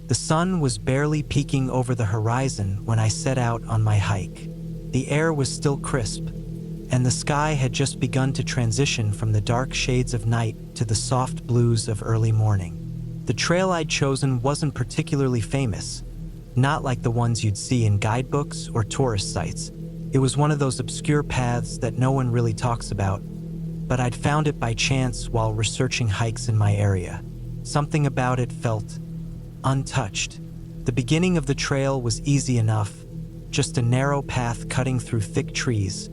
The sun was barely peeking over the horizon when I set out on my hike. The air was still crisp, and the sky had just begun to transition from the dark shades of night to the soft blues of early morning. The trail I'd chosen wasn't particularly famous, not like the ones you'd see in guidebooks or tourist sites. It was one of those obscure paths that no one really talks about, but I'd found it by chance while researching hikes in my area. Something about it felt untouched. The beginning of the trail was easy enough, just a narrow path cutting through thick trees,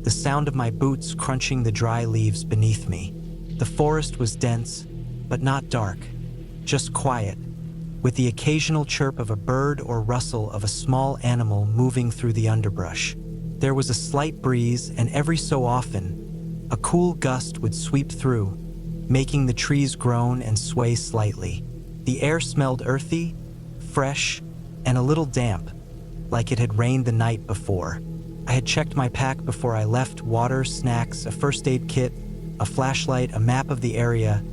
the sound of my boots crunching the dry leaves beneath me. The forest was dense, but not dark, just quiet, with the occasional chirp of a bird or rustle of a small animal moving through the underbrush. There was a slight breeze, and every so often, a cool gust would sweep through, making the trees groan and sway slightly. The air smelled earthy, fresh, and a little damp, like it had rained the night before. I had checked my pack before I left: water, snacks, a first aid kit, a flashlight, a map of the area,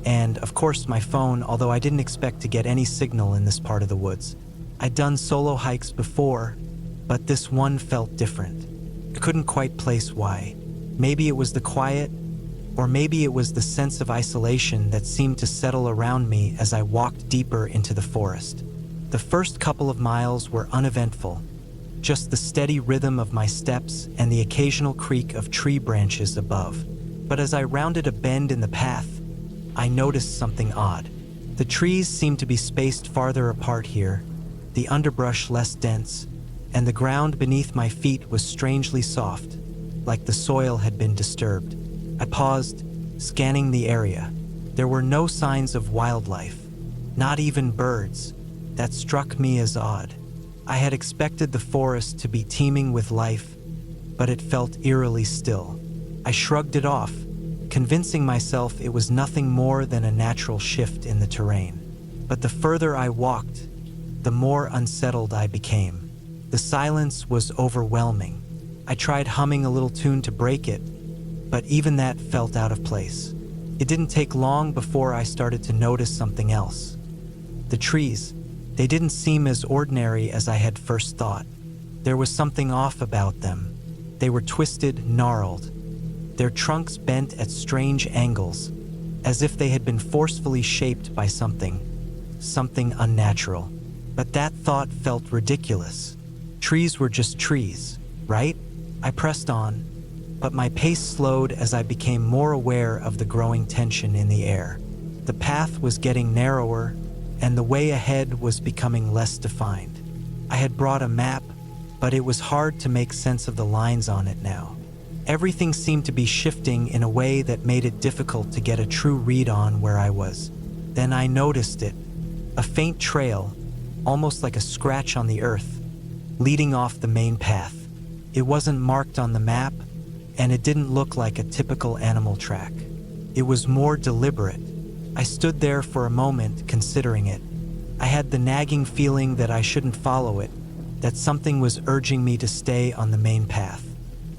and, of course, my phone, although I didn't expect to get any signal in this part of the woods. I'd done solo hikes before, but this one felt different. I couldn't quite place why. Maybe it was the quiet, or maybe it was the sense of isolation that seemed to settle around me as I walked deeper into the forest. The first couple of miles were uneventful, just the steady rhythm of my steps and the occasional creak of tree branches above. But as I rounded a bend in the path, I noticed something odd. The trees seemed to be spaced farther apart here, the underbrush less dense, and the ground beneath my feet was strangely soft, like the soil had been disturbed. I paused, scanning the area. There were no signs of wildlife, not even birds. That struck me as odd. I had expected the forest to be teeming with life, but it felt eerily still. I shrugged it off, convincing myself it was nothing more than a natural shift in the terrain. But the further I walked, the more unsettled I became. The silence was overwhelming. I tried humming a little tune to break it, but even that felt out of place. It didn't take long before I started to notice something else. The trees, they didn't seem as ordinary as I had first thought. There was something off about them. They were twisted, gnarled, their trunks bent at strange angles, as if they had been forcefully shaped by something unnatural. But that thought felt ridiculous. Trees were just trees, right? I pressed on, but my pace slowed as I became more aware of the growing tension in the air. The path was getting narrower, and the way ahead was becoming less defined. I had brought a map, but it was hard to make sense of the lines on it now. Everything seemed to be shifting in a way that made it difficult to get a true read on where I was. Then I noticed it, a faint trail, almost like a scratch on the earth, leading off the main path. It wasn't marked on the map, and it didn't look like a typical animal track. It was more deliberate. I stood there for a moment, considering it. I had the nagging feeling that I shouldn't follow it, that something was urging me to stay on the main path.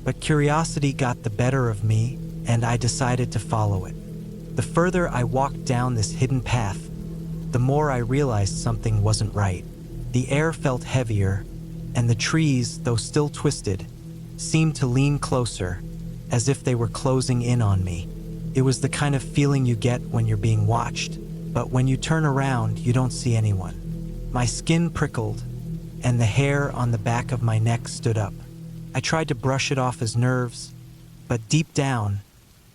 But curiosity got the better of me, and I decided to follow it. The further I walked down this hidden path, the more I realized something wasn't right. The air felt heavier, and the trees, though still twisted, seemed to lean closer, as if they were closing in on me. It was the kind of feeling you get when you're being watched, but when you turn around, you don't see anyone. My skin prickled, and the hair on the back of my neck stood up. I tried to brush it off as nerves, but deep down,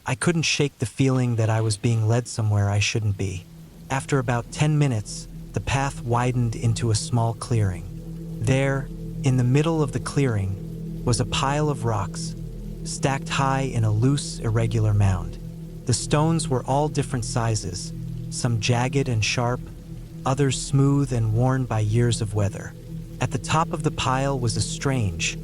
I couldn't shake the feeling that I was being led somewhere I shouldn't be. After about 10 minutes, the path widened into a small clearing. There, in the middle of the clearing, was a pile of rocks, stacked high in a loose, irregular mound. The stones were all different sizes, some jagged and sharp, others smooth and worn by years of weather. At the top of the pile was a strange,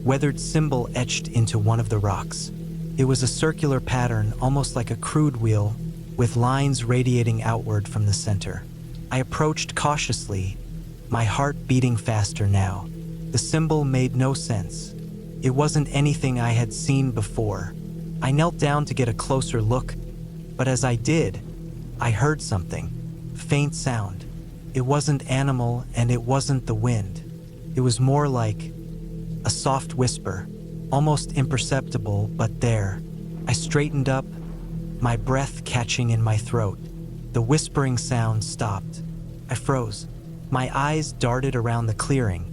weathered symbol etched into one of the rocks. It was a circular pattern, almost like a crude wheel, with lines radiating outward from the center. I approached cautiously, my heart beating faster now. The symbol made no sense. It wasn't anything I had seen before. I knelt down to get a closer look, but as I did, I heard something, a faint sound, It wasn't animal and it wasn't the wind. It was more like a soft whisper, almost imperceptible, but there. I straightened up, my breath catching in my throat. The whispering sound stopped. I froze. My eyes darted around the clearing,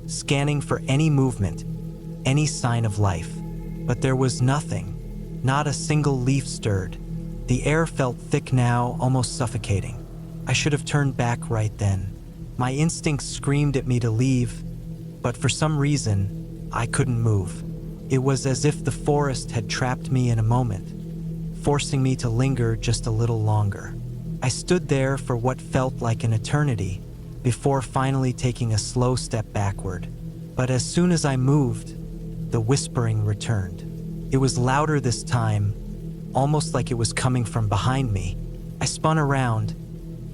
scanning for any movement, any sign of life. But there was nothing. Not a single leaf stirred. The air felt thick now, almost suffocating. I should have turned back right then. My instincts screamed at me to leave, but for some reason, I couldn't move. It was as if the forest had trapped me in a moment, forcing me to linger just a little longer. I stood there for what felt like an eternity, before finally taking a slow step backward. But as soon as I moved, the whispering returned. It was louder this time, almost like it was coming from behind me. I spun around,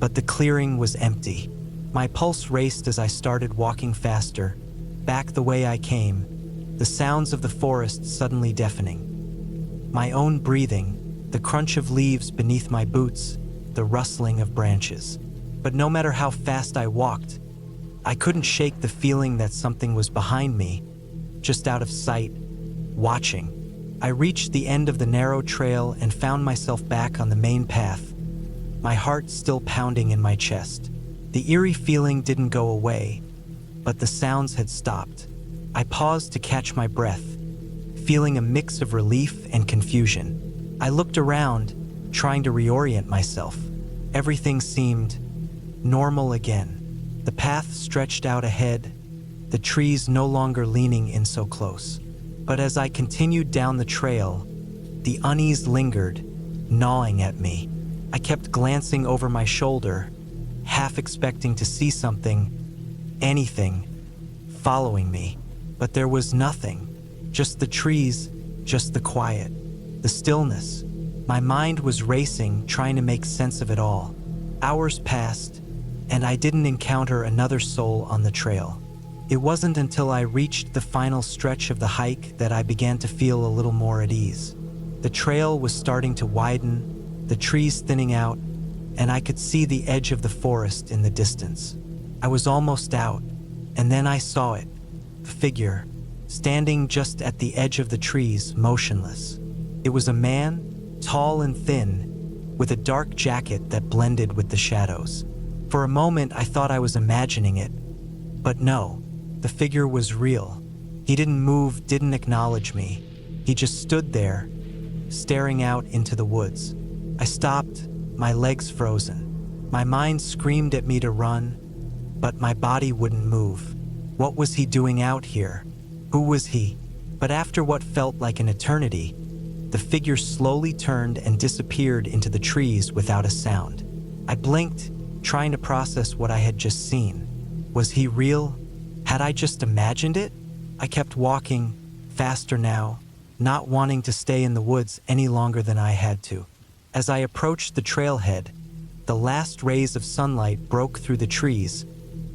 but the clearing was empty. My pulse raced as I started walking faster, back the way I came, the sounds of the forest suddenly deafening. My own breathing, the crunch of leaves beneath my boots, the rustling of branches. But no matter how fast I walked, I couldn't shake the feeling that something was behind me, just out of sight, watching. I reached the end of the narrow trail and found myself back on the main path, my heart still pounding in my chest. The eerie feeling didn't go away, but the sounds had stopped. I paused to catch my breath, feeling a mix of relief and confusion. I looked around, trying to reorient myself. Everything seemed normal again. The path stretched out ahead, the trees no longer leaning in so close. But as I continued down the trail, the unease lingered, gnawing at me. I kept glancing over my shoulder, half expecting to see something, anything, following me. But there was nothing. Just the trees, just the quiet, the stillness. My mind was racing, trying to make sense of it all. Hours passed, and I didn't encounter another soul on the trail. It wasn't until I reached the final stretch of the hike that I began to feel a little more at ease. The trail was starting to widen, the trees thinning out, and I could see the edge of the forest in the distance. I was almost out, and then I saw it, a figure, standing just at the edge of the trees, motionless. It was a man, tall and thin, with a dark jacket that blended with the shadows. For a moment, I thought I was imagining it, but no, the figure was real. He didn't move, didn't acknowledge me. He just stood there, staring out into the woods. I stopped, my legs frozen. My mind screamed at me to run, but my body wouldn't move. What was he doing out here? Who was he? But after what felt like an eternity, the figure slowly turned and disappeared into the trees without a sound. I blinked, trying to process what I had just seen. Was he real? Had I just imagined it? I kept walking, faster now, not wanting to stay in the woods any longer than I had to. As I approached the trailhead, the last rays of sunlight broke through the trees,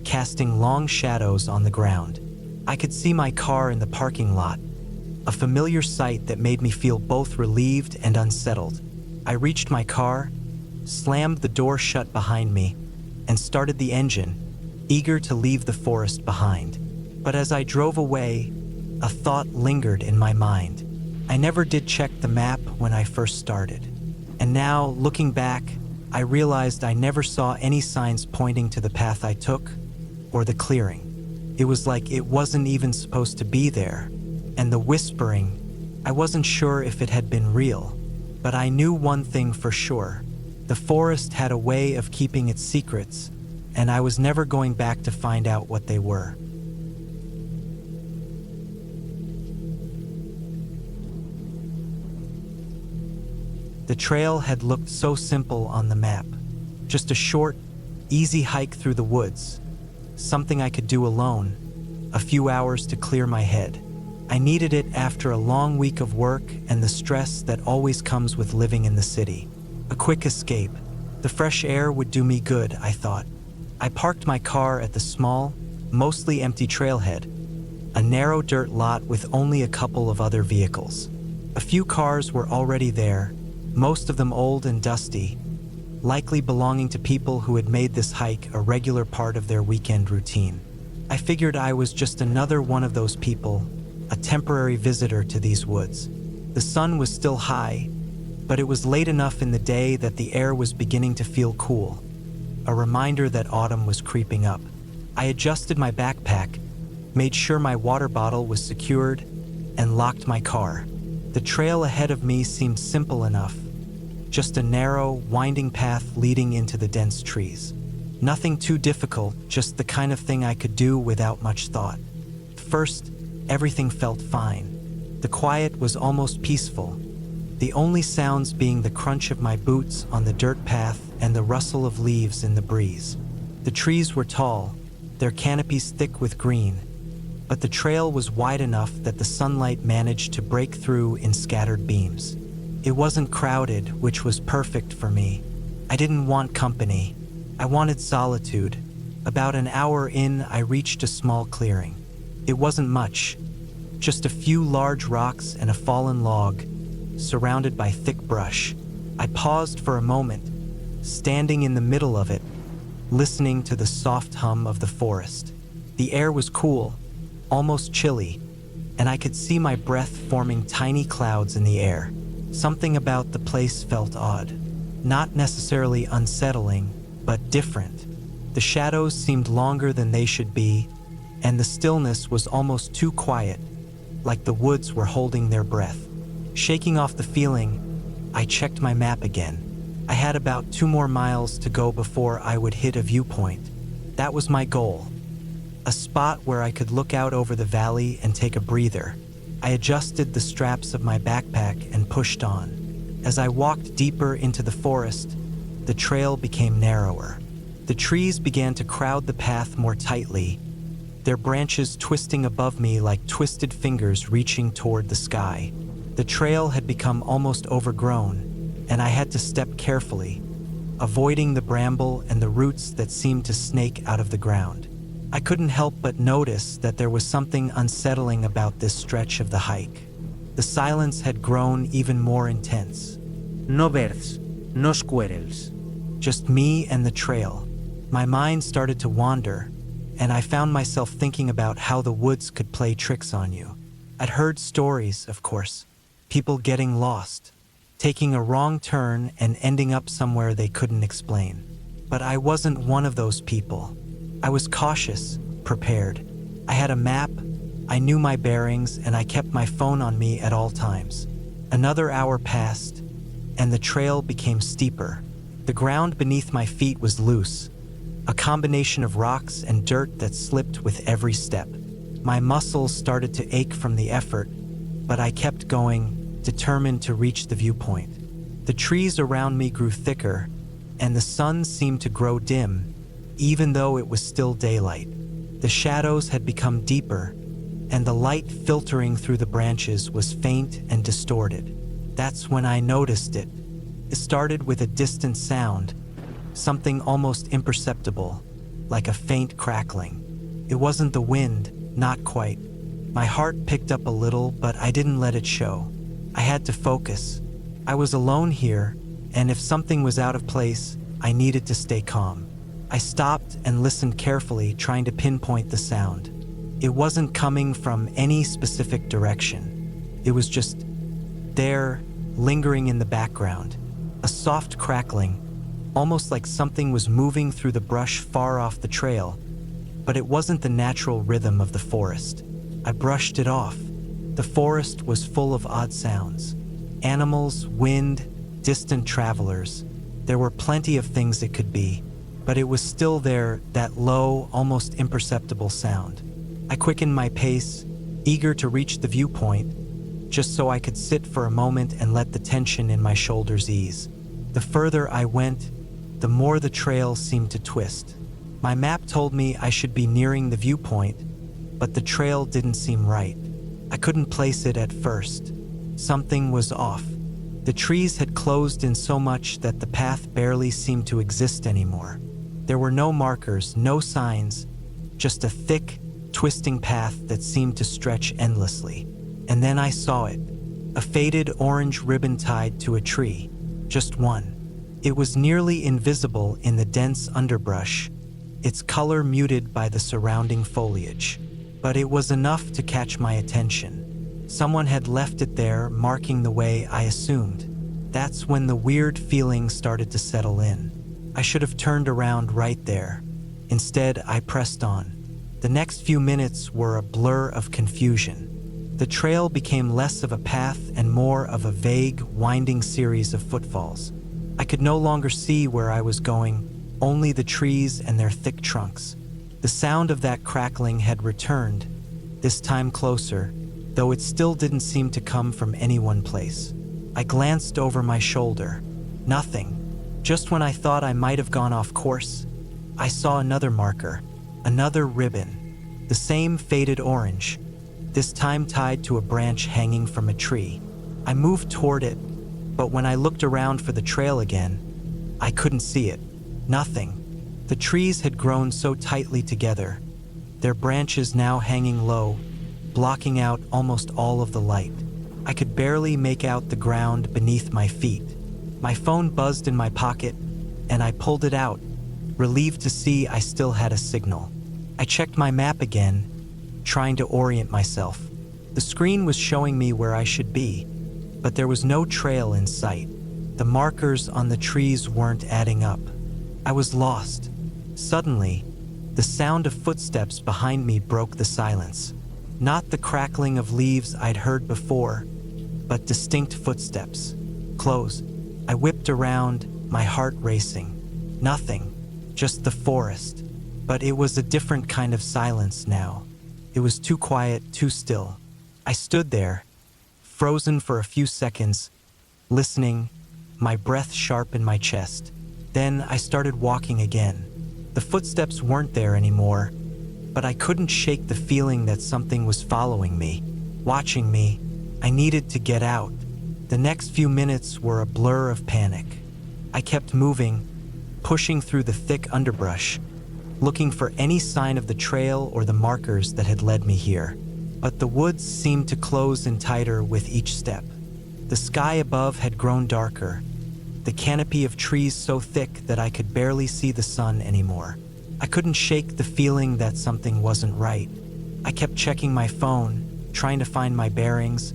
casting long shadows on the ground. I could see my car in the parking lot, a familiar sight that made me feel both relieved and unsettled. I reached my car, slammed the door shut behind me, and started the engine, eager to leave the forest behind. But as I drove away, a thought lingered in my mind. I never did check the map when I first started. And now, looking back, I realized I never saw any signs pointing to the path I took or the clearing. It was like it wasn't even supposed to be there. And the whispering, I wasn't sure if it had been real. But I knew one thing for sure. The forest had a way of keeping its secrets, and I was never going back to find out what they were. The trail had looked so simple on the map. Just a short, easy hike through the woods. Something I could do alone. A few hours to clear my head. I needed it after a long week of work and the stress that always comes with living in the city. A quick escape. The fresh air would do me good, I thought. I parked my car at the small, mostly empty trailhead, a narrow dirt lot with only a couple of other vehicles. A few cars were already there, most of them old and dusty, likely belonging to people who had made this hike a regular part of their weekend routine. I figured I was just another one of those people, a temporary visitor to these woods. The sun was still high, but it was late enough in the day that the air was beginning to feel cool, a reminder that autumn was creeping up. I adjusted my backpack, made sure my water bottle was secured, and locked my car. The trail ahead of me seemed simple enough, just a narrow, winding path leading into the dense trees. Nothing too difficult, just the kind of thing I could do without much thought. First, everything felt fine. The quiet was almost peaceful, the only sounds being the crunch of my boots on the dirt path and the rustle of leaves in the breeze. The trees were tall, their canopies thick with green, but the trail was wide enough that the sunlight managed to break through in scattered beams. It wasn't crowded, which was perfect for me. I didn't want company. I wanted solitude. About an hour in, I reached a small clearing. It wasn't much, just a few large rocks and a fallen log, surrounded by thick brush. I paused for a moment, standing in the middle of it, listening to the soft hum of the forest. The air was cool, almost chilly, and I could see my breath forming tiny clouds in the air. Something about the place felt odd. Not necessarily unsettling, but different. The shadows seemed longer than they should be, and the stillness was almost too quiet, like the woods were holding their breath. Shaking off the feeling, I checked my map again. I had about 2 more miles to go before I would hit a viewpoint. That was my goal. A spot where I could look out over the valley and take a breather. I adjusted the straps of my backpack and pushed on. As I walked deeper into the forest, the trail became narrower. The trees began to crowd the path more tightly, their branches twisting above me like twisted fingers reaching toward the sky. The trail had become almost overgrown, and I had to step carefully, avoiding the bramble and the roots that seemed to snake out of the ground. I couldn't help but notice that there was something unsettling about this stretch of the hike. The silence had grown even more intense. No birds, no squirrels. Just me and the trail. My mind started to wander, and I found myself thinking about how the woods could play tricks on you. I'd heard stories, of course. People getting lost, taking a wrong turn and ending up somewhere they couldn't explain. But I wasn't one of those people. I was cautious, prepared. I had a map, I knew my bearings, and I kept my phone on me at all times. Another hour passed, and the trail became steeper. The ground beneath my feet was loose, a combination of rocks and dirt that slipped with every step. My muscles started to ache from the effort, but I kept going, determined to reach the viewpoint. The trees around me grew thicker, and the sun seemed to grow dim, even though it was still daylight. The shadows had become deeper, and the light filtering through the branches was faint and distorted. That's when I noticed it. It started with a distant sound, something almost imperceptible, like a faint crackling. It wasn't the wind, not quite. My heart picked up a little, but I didn't let it show. I had to focus. I was alone here, and if something was out of place, I needed to stay calm. I stopped and listened carefully, trying to pinpoint the sound. It wasn't coming from any specific direction. It was just there, lingering in the background. A soft crackling, almost like something was moving through the brush far off the trail, but it wasn't the natural rhythm of the forest. I brushed it off. The forest was full of odd sounds. Animals, wind, distant travelers. There were plenty of things it could be, but it was still there, that low, almost imperceptible sound. I quickened my pace, eager to reach the viewpoint, just so I could sit for a moment and let the tension in my shoulders ease. The further I went, the more the trail seemed to twist. My map told me I should be nearing the viewpoint, but the trail didn't seem right. I couldn't place it at first. Something was off. The trees had closed in so much that the path barely seemed to exist anymore. There were no markers, no signs, just a thick, twisting path that seemed to stretch endlessly. And then I saw it, a faded orange ribbon tied to a tree, just one. It was nearly invisible in the dense underbrush, its color muted by the surrounding foliage. But it was enough to catch my attention. Someone had left it there, marking the way, I assumed. That's when the weird feeling started to settle in. I should have turned around right there. Instead, I pressed on. The next few minutes were a blur of confusion. The trail became less of a path and more of a vague, winding series of footfalls. I could no longer see where I was going, only the trees and their thick trunks. The sound of that crackling had returned, this time closer, though it still didn't seem to come from any one place. I glanced over my shoulder. Nothing. Just when I thought I might have gone off course, I saw another marker, another ribbon, the same faded orange, this time tied to a branch hanging from a tree. I moved toward it, but when I looked around for the trail again, I couldn't see it. Nothing. The trees had grown so tightly together, their branches now hanging low, blocking out almost all of the light. I could barely make out the ground beneath my feet. My phone buzzed in my pocket, and I pulled it out, relieved to see I still had a signal. I checked my map again, trying to orient myself. The screen was showing me where I should be, but there was no trail in sight. The markers on the trees weren't adding up. I was lost. Suddenly, the sound of footsteps behind me broke the silence. Not the crackling of leaves I'd heard before, but distinct footsteps. Close. I whipped around, my heart racing. Nothing, just the forest. But it was a different kind of silence now. It was too quiet, too still. I stood there, frozen for a few seconds, listening, my breath sharp in my chest. Then I started walking again. The footsteps weren't there anymore, but I couldn't shake the feeling that something was following me, watching me. I needed to get out. The next few minutes were a blur of panic. I kept moving, pushing through the thick underbrush, looking for any sign of the trail or the markers that had led me here. But the woods seemed to close in tighter with each step. The sky above had grown darker, the canopy of trees so thick that I could barely see the sun anymore. I couldn't shake the feeling that something wasn't right. I kept checking my phone, trying to find my bearings,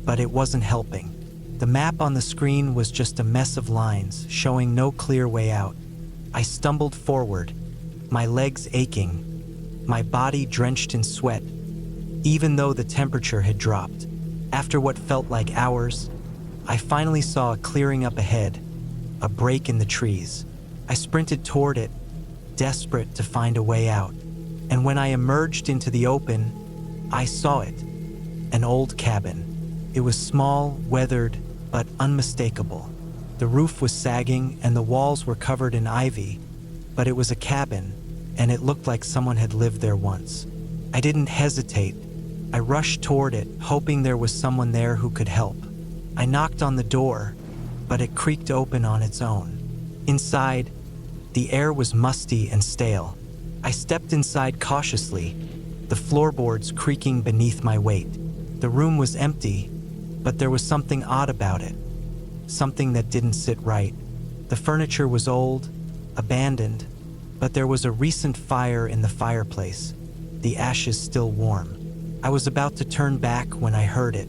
but it wasn't helping. The map on the screen was just a mess of lines, showing no clear way out. I stumbled forward, my legs aching, my body drenched in sweat, even though the temperature had dropped. After what felt like hours, I finally saw a clearing up ahead, a break in the trees. I sprinted toward it, desperate to find a way out. And when I emerged into the open, I saw it, an old cabin. It was small, weathered, but unmistakable. The roof was sagging and the walls were covered in ivy, but it was a cabin, and it looked like someone had lived there once. I didn't hesitate. I rushed toward it, hoping there was someone there who could help. I knocked on the door, but it creaked open on its own. Inside, the air was musty and stale. I stepped inside cautiously, the floorboards creaking beneath my weight. The room was empty, but there was something odd about it, something that didn't sit right. The furniture was old, abandoned, but there was a recent fire in the fireplace, the ashes still warm. I was about to turn back when I heard it.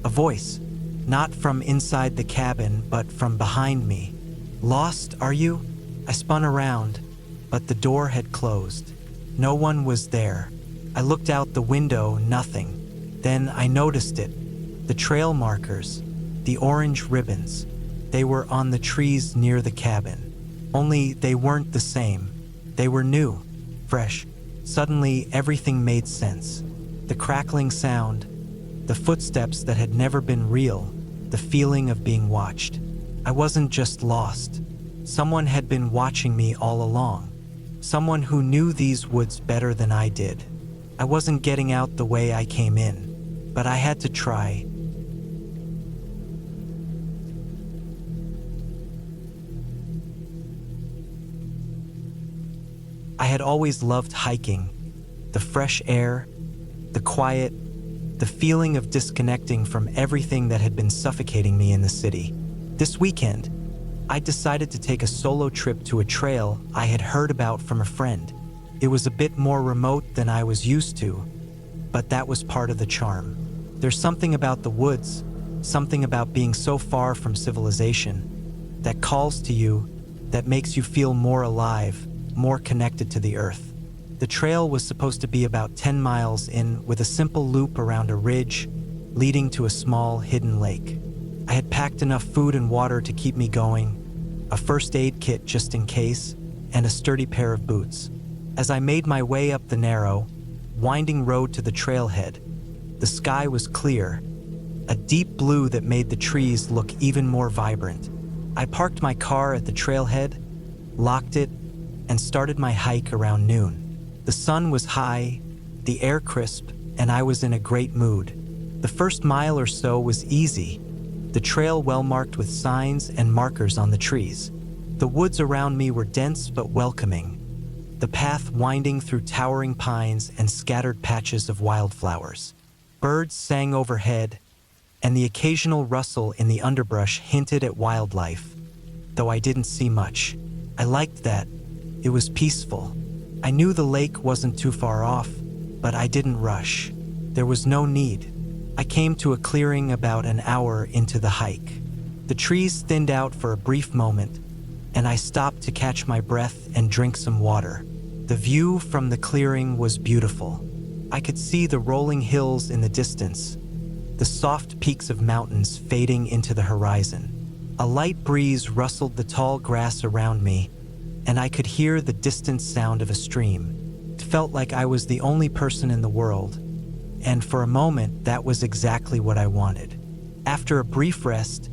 A voice, not from inside the cabin, but from behind me. "Lost, are you?" I spun around, but the door had closed. No one was there. I looked out the window, nothing. Then I noticed it. The trail markers, the orange ribbons. They were on the trees near the cabin. Only they weren't the same. They were new, fresh. Suddenly, everything made sense. The crackling sound, the footsteps that had never been real, the feeling of being watched. I wasn't just lost. Someone had been watching me all along. Someone who knew these woods better than I did. I wasn't getting out the way I came in, but I had to try. I had always loved hiking, the fresh air, the quiet, the feeling of disconnecting from everything that had been suffocating me in the city. This weekend, I decided to take a solo trip to a trail I had heard about from a friend. It was a bit more remote than I was used to, but that was part of the charm. There's something about the woods, something about being so far from civilization, that calls to you, that makes you feel more alive, more connected to the earth. The trail was supposed to be about 10 miles in, with a simple loop around a ridge leading to a small hidden lake. I had packed enough food and water to keep me going, a first aid kit just in case, and a sturdy pair of boots. As I made my way up the narrow, winding road to the trailhead, the sky was clear, a deep blue that made the trees look even more vibrant. I parked my car at the trailhead, locked it, and started my hike around noon. The sun was high, the air crisp, and I was in a great mood. The first mile or so was easy, the trail well marked with signs and markers on the trees. The woods around me were dense but welcoming, the path winding through towering pines and scattered patches of wildflowers. Birds sang overhead, and the occasional rustle in the underbrush hinted at wildlife, though I didn't see much. I liked that. It was peaceful. I knew the lake wasn't too far off, but I didn't rush. There was no need. I came to a clearing about an hour into the hike. The trees thinned out for a brief moment, and I stopped to catch my breath and drink some water. The view from the clearing was beautiful. I could see the rolling hills in the distance, the soft peaks of mountains fading into the horizon. A light breeze rustled the tall grass around me, and I could hear the distant sound of a stream. It felt like I was the only person in the world, and for a moment that was exactly what I wanted. After a brief rest,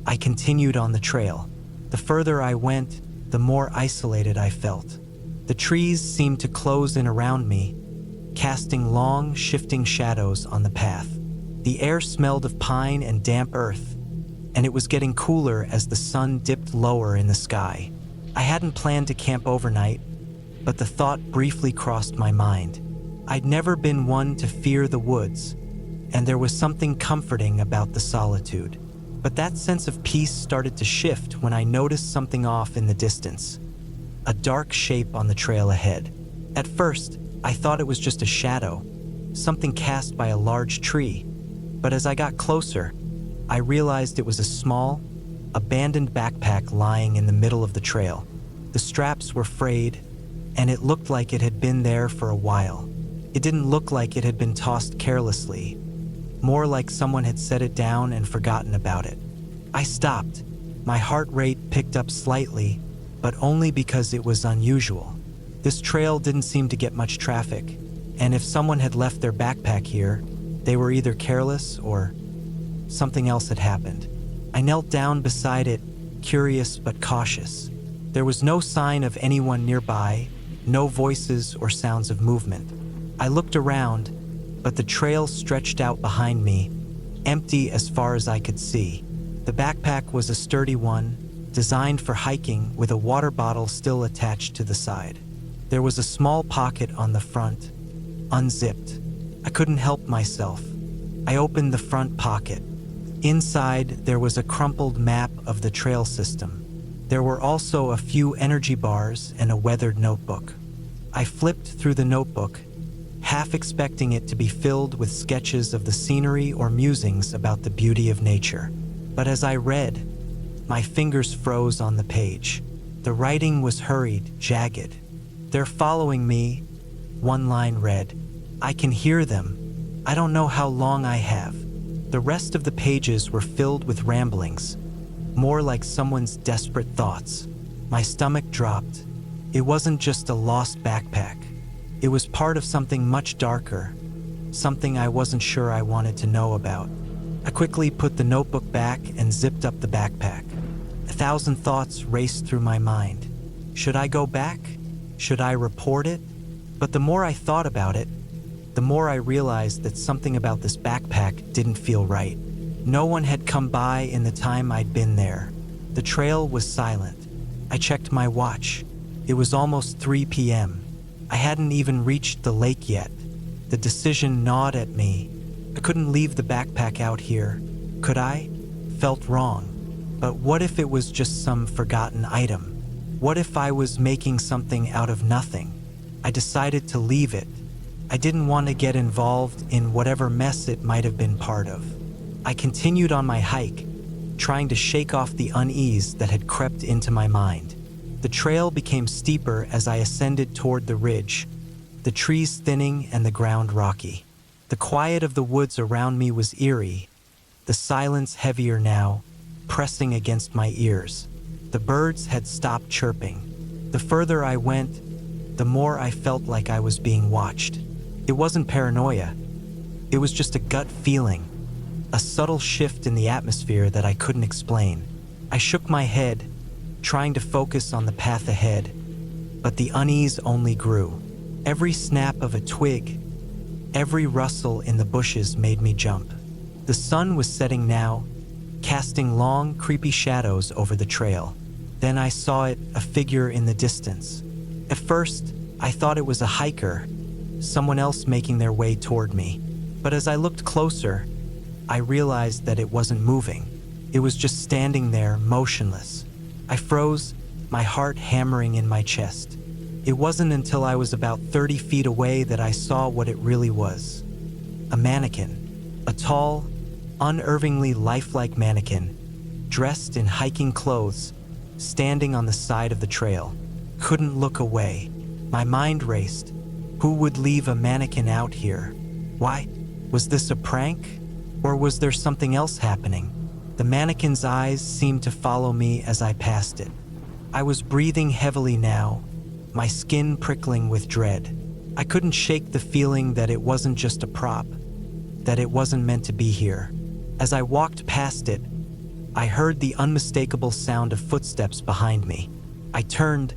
I continued on the trail. The further I went, the more isolated I felt. The trees seemed to close in around me, casting long, shifting shadows on the path. The air smelled of pine and damp earth, and it was getting cooler as the sun dipped lower in the sky. I hadn't planned to camp overnight, but the thought briefly crossed my mind. I'd never been one to fear the woods, and there was something comforting about the solitude. But that sense of peace started to shift when I noticed something off in the distance, a dark shape on the trail ahead. At first, I thought it was just a shadow, something cast by a large tree. But as I got closer, I realized it was a small, abandoned backpack lying in the middle of the trail. The straps were frayed, and it looked like it had been there for a while. It didn't look like it had been tossed carelessly, more like someone had set it down and forgotten about it. I stopped. My heart rate picked up slightly, but only because it was unusual. This trail didn't seem to get much traffic, and if someone had left their backpack here, they were either careless or something else had happened. I knelt down beside it, curious but cautious. There was no sign of anyone nearby, no voices or sounds of movement. I looked around, but the trail stretched out behind me, empty as far as I could see. The backpack was a sturdy one, designed for hiking with a water bottle still attached to the side. There was a small pocket on the front, unzipped. I couldn't help myself. I opened the front pocket. Inside, there was a crumpled map of the trail system. There were also a few energy bars and a weathered notebook. I flipped through the notebook, half expecting it to be filled with sketches of the scenery or musings about the beauty of nature. But as I read, my fingers froze on the page. The writing was hurried, jagged. "They're following me," one line read. "I can hear them. I don't know how long I have." The rest of the pages were filled with ramblings, more like someone's desperate thoughts. My stomach dropped. It wasn't just a lost backpack. It was part of something much darker, something I wasn't sure I wanted to know about. I quickly put the notebook back and zipped up the backpack. 1,000 thoughts raced through my mind. Should I go back? Should I report it? But the more I thought about it, the more I realized that something about this backpack didn't feel right. No one had come by in the time I'd been there. The trail was silent. I checked my watch. It was almost 3 p.m. I hadn't even reached the lake yet. The decision gnawed at me. I couldn't leave the backpack out here. Could I? Felt wrong. But what if it was just some forgotten item? What if I was making something out of nothing? I decided to leave it. I didn't want to get involved in whatever mess it might have been part of. I continued on my hike, trying to shake off the unease that had crept into my mind. The trail became steeper as I ascended toward the ridge, the trees thinning and the ground rocky. The quiet of the woods around me was eerie, the silence heavier now, pressing against my ears. The birds had stopped chirping. The further I went, the more I felt like I was being watched. It wasn't paranoia. It was just a gut feeling, a subtle shift in the atmosphere that I couldn't explain. I shook my head, trying to focus on the path ahead, but the unease only grew. Every snap of a twig, every rustle in the bushes made me jump. The sun was setting now, casting long, creepy shadows over the trail. Then I saw it, a figure in the distance. At first, I thought it was a hiker, someone else making their way toward me. But as I looked closer, I realized that it wasn't moving. It was just standing there, motionless. I froze, my heart hammering in my chest. It wasn't until I was about 30 feet away that I saw what it really was. A mannequin. A tall, unervingly lifelike mannequin, dressed in hiking clothes, standing on the side of the trail. Couldn't look away. My mind raced. Who would leave a mannequin out here? Why? Was this a prank? Or was there something else happening? The mannequin's eyes seemed to follow me as I passed it. I was breathing heavily now, my skin prickling with dread. I couldn't shake the feeling that it wasn't just a prop, that it wasn't meant to be here. As I walked past it, I heard the unmistakable sound of footsteps behind me. I turned,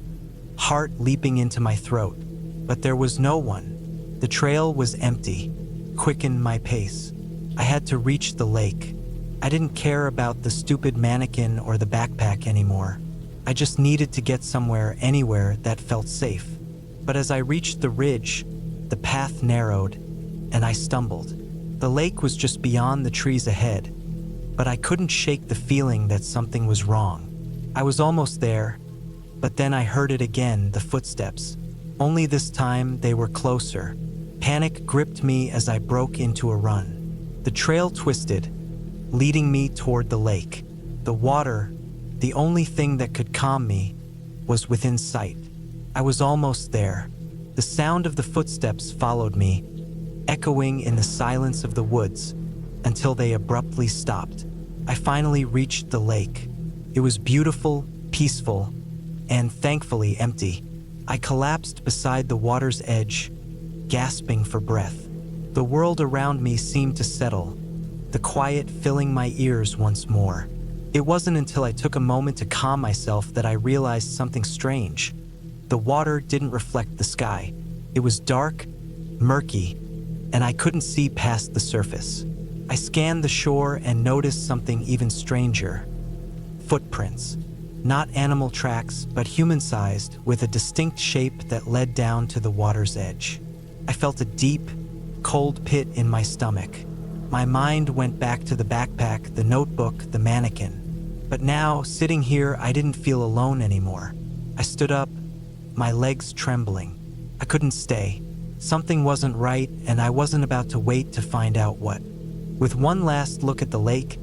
heart leaping into my throat, but there was no one. The trail was empty, quickened my pace. I had to reach the lake. I didn't care about the stupid mannequin or the backpack anymore. I just needed to get somewhere, anywhere that felt safe. But as I reached the ridge, the path narrowed, and I stumbled. The lake was just beyond the trees ahead, but I couldn't shake the feeling that something was wrong. I was almost there, but then I heard it again, the footsteps. Only this time they were closer. Panic gripped me as I broke into a run. The trail twisted, leading me toward the lake. The water, the only thing that could calm me, was within sight. I was almost there. The sound of the footsteps followed me, echoing in the silence of the woods, until they abruptly stopped. I finally reached the lake. It was beautiful, peaceful, and thankfully empty. I collapsed beside the water's edge, gasping for breath. The world around me seemed to settle, the quiet filling my ears once more. It wasn't until I took a moment to calm myself that I realized something strange. The water didn't reflect the sky. It was dark, murky, and I couldn't see past the surface. I scanned the shore and noticed something even stranger. Footprints. Not animal tracks, but human-sized, with a distinct shape that led down to the water's edge. I felt a deep, cold pit in my stomach. My mind went back to the backpack, the notebook, the mannequin. But now, sitting here, I didn't feel alone anymore. I stood up, my legs trembling. I couldn't stay. Something wasn't right, and I wasn't about to wait to find out what. With one last look at the lake,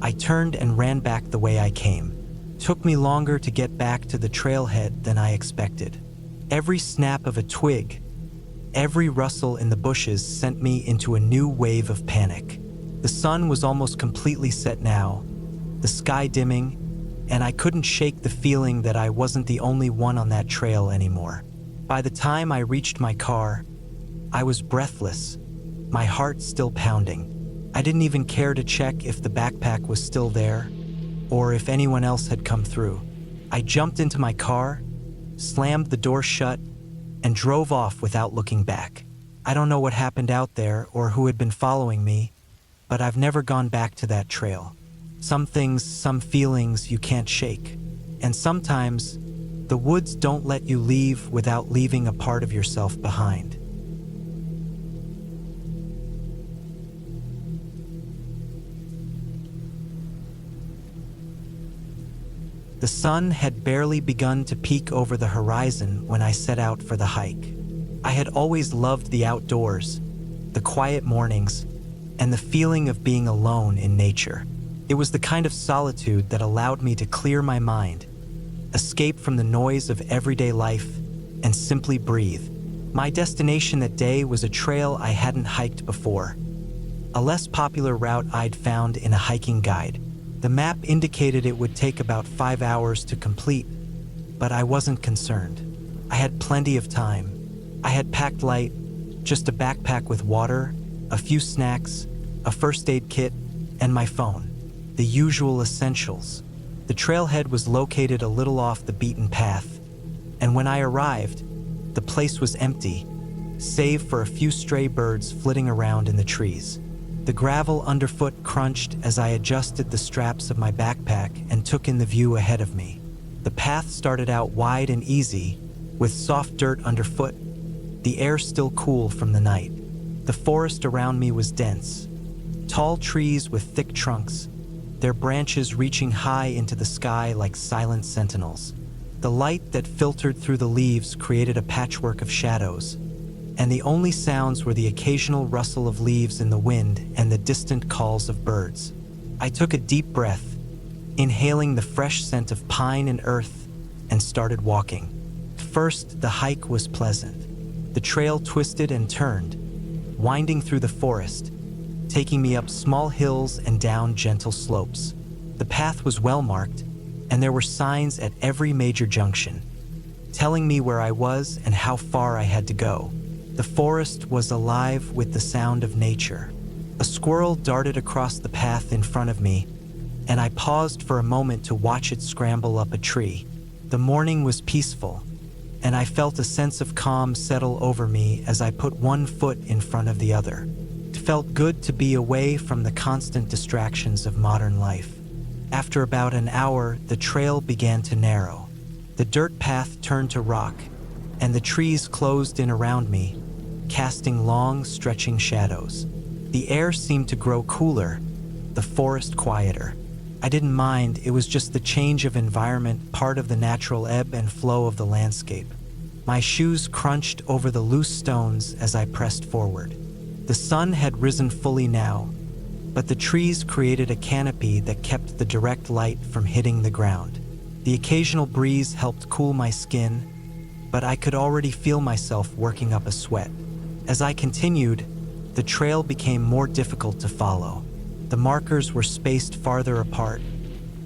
I turned and ran back the way I came. Took me longer to get back to the trailhead than I expected. Every snap of a twig, every rustle in the bushes sent me into a new wave of panic. The sun was almost completely set now, the sky dimming, and I couldn't shake the feeling that I wasn't the only one on that trail anymore. By the time I reached my car, I was breathless, my heart still pounding. I didn't even care to check if the backpack was still there, or if anyone else had come through. I jumped into my car, slammed the door shut, and drove off without looking back. I don't know what happened out there or who had been following me, but I've never gone back to that trail. Some things, some feelings you can't shake. And sometimes, the woods don't let you leave without leaving a part of yourself behind. The sun had barely begun to peek over the horizon when I set out for the hike. I had always loved the outdoors, the quiet mornings, and the feeling of being alone in nature. It was the kind of solitude that allowed me to clear my mind, escape from the noise of everyday life, and simply breathe. My destination that day was a trail I hadn't hiked before, a less popular route I'd found in a hiking guide. The map indicated it would take about 5 hours to complete, but I wasn't concerned. I had plenty of time. I had packed light, just a backpack with water, a few snacks, a first aid kit, and my phone. The usual essentials. The trailhead was located a little off the beaten path, and when I arrived, the place was empty, save for a few stray birds flitting around in the trees. The gravel underfoot crunched as I adjusted the straps of my backpack and took in the view ahead of me. The path started out wide and easy, with soft dirt underfoot, the air still cool from the night. The forest around me was dense. Tall trees with thick trunks, their branches reaching high into the sky like silent sentinels. The light that filtered through the leaves created a patchwork of shadows, and the only sounds were the occasional rustle of leaves in the wind and the distant calls of birds. I took a deep breath, inhaling the fresh scent of pine and earth, and started walking. First, the hike was pleasant. The trail twisted and turned, winding through the forest, taking me up small hills and down gentle slopes. The path was well marked, and there were signs at every major junction, telling me where I was and how far I had to go. The forest was alive with the sound of nature. A squirrel darted across the path in front of me, and I paused for a moment to watch it scramble up a tree. The morning was peaceful, and I felt a sense of calm settle over me as I put one foot in front of the other. It felt good to be away from the constant distractions of modern life. After about an hour, the trail began to narrow. The dirt path turned to rock, and the trees closed in around me, casting long, stretching shadows. The air seemed to grow cooler, the forest quieter. I didn't mind, it was just the change of environment, part of the natural ebb and flow of the landscape. My shoes crunched over the loose stones as I pressed forward. The sun had risen fully now, but the trees created a canopy that kept the direct light from hitting the ground. The occasional breeze helped cool my skin, but I could already feel myself working up a sweat. As I continued, the trail became more difficult to follow. The markers were spaced farther apart,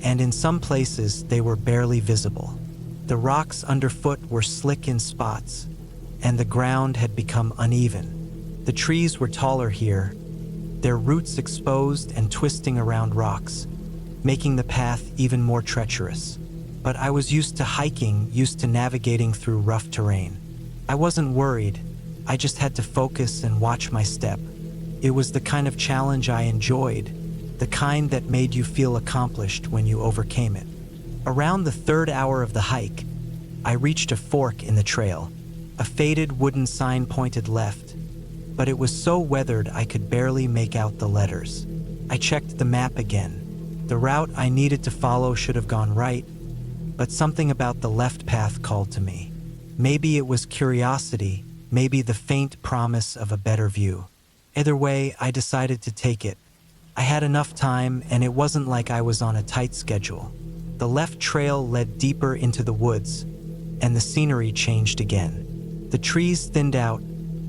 and in some places they were barely visible. The rocks underfoot were slick in spots, and the ground had become uneven. The trees were taller here, their roots exposed and twisting around rocks, making the path even more treacherous. But I was used to hiking, used to navigating through rough terrain. I wasn't worried, I just had to focus and watch my step. It was the kind of challenge I enjoyed, the kind that made you feel accomplished when you overcame it. Around the third hour of the hike, I reached a fork in the trail. A faded wooden sign pointed left, but it was so weathered I could barely make out the letters. I checked the map again. The route I needed to follow should have gone right, but something about the left path called to me. Maybe it was curiosity, maybe the faint promise of a better view. Either way, I decided to take it. I had enough time, and it wasn't like I was on a tight schedule. The left trail led deeper into the woods, and the scenery changed again. The trees thinned out,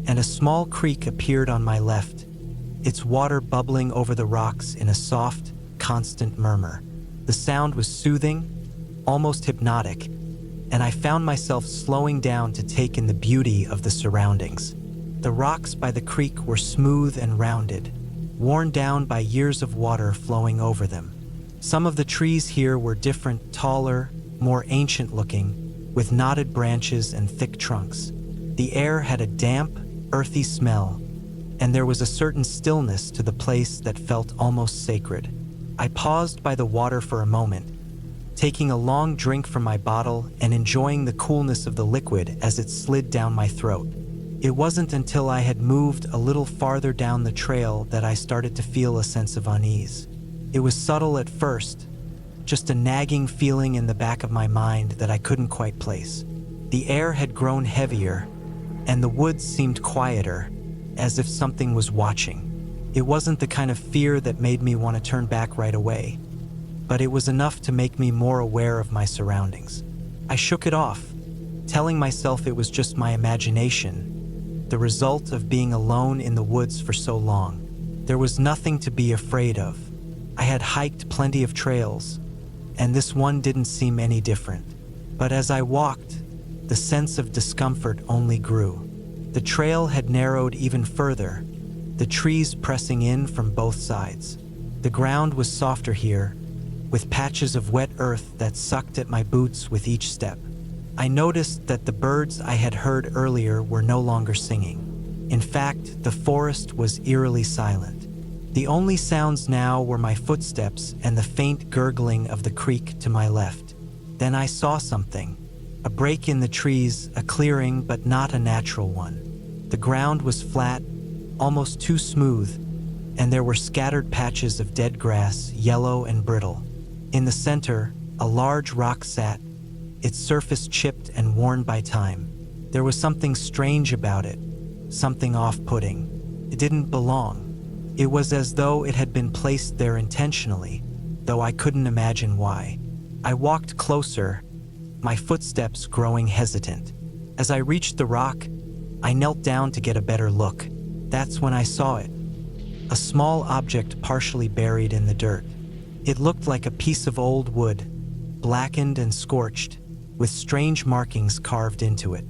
and a small creek appeared on my left, its water bubbling over the rocks in a soft, constant murmur. The sound was soothing, almost hypnotic, and I found myself slowing down to take in the beauty of the surroundings. The rocks by the creek were smooth and rounded, worn down by years of water flowing over them. Some of the trees here were different, taller, more ancient looking, with knotted branches and thick trunks. The air had a damp, earthy smell, and there was a certain stillness to the place that felt almost sacred. I paused by the water for a moment, taking a long drink from my bottle and enjoying the coolness of the liquid as it slid down my throat. It wasn't until I had moved a little farther down the trail that I started to feel a sense of unease. It was subtle at first, just a nagging feeling in the back of my mind that I couldn't quite place. The air had grown heavier, and the woods seemed quieter, as if something was watching. It wasn't the kind of fear that made me want to turn back right away, but it was enough to make me more aware of my surroundings. I shook it off, telling myself it was just my imagination, the result of being alone in the woods for so long. There was nothing to be afraid of. I had hiked plenty of trails, and this one didn't seem any different. But as I walked, the sense of discomfort only grew. The trail had narrowed even further, the trees pressing in from both sides. The ground was softer here, with patches of wet earth that sucked at my boots with each step. I noticed that the birds I had heard earlier were no longer singing. In fact, the forest was eerily silent. The only sounds now were my footsteps and the faint gurgling of the creek to my left. Then I saw something. A break in the trees, a clearing, but not a natural one. The ground was flat, almost too smooth, and there were scattered patches of dead grass, yellow and brittle. In the center, a large rock sat, its surface chipped and worn by time. There was something strange about it, something off-putting. It didn't belong. It was as though it had been placed there intentionally, though I couldn't imagine why. I walked closer, my footsteps growing hesitant. As I reached the rock, I knelt down to get a better look. That's when I saw it. A small object partially buried in the dirt. It looked like a piece of old wood, blackened and scorched, with strange markings carved into it.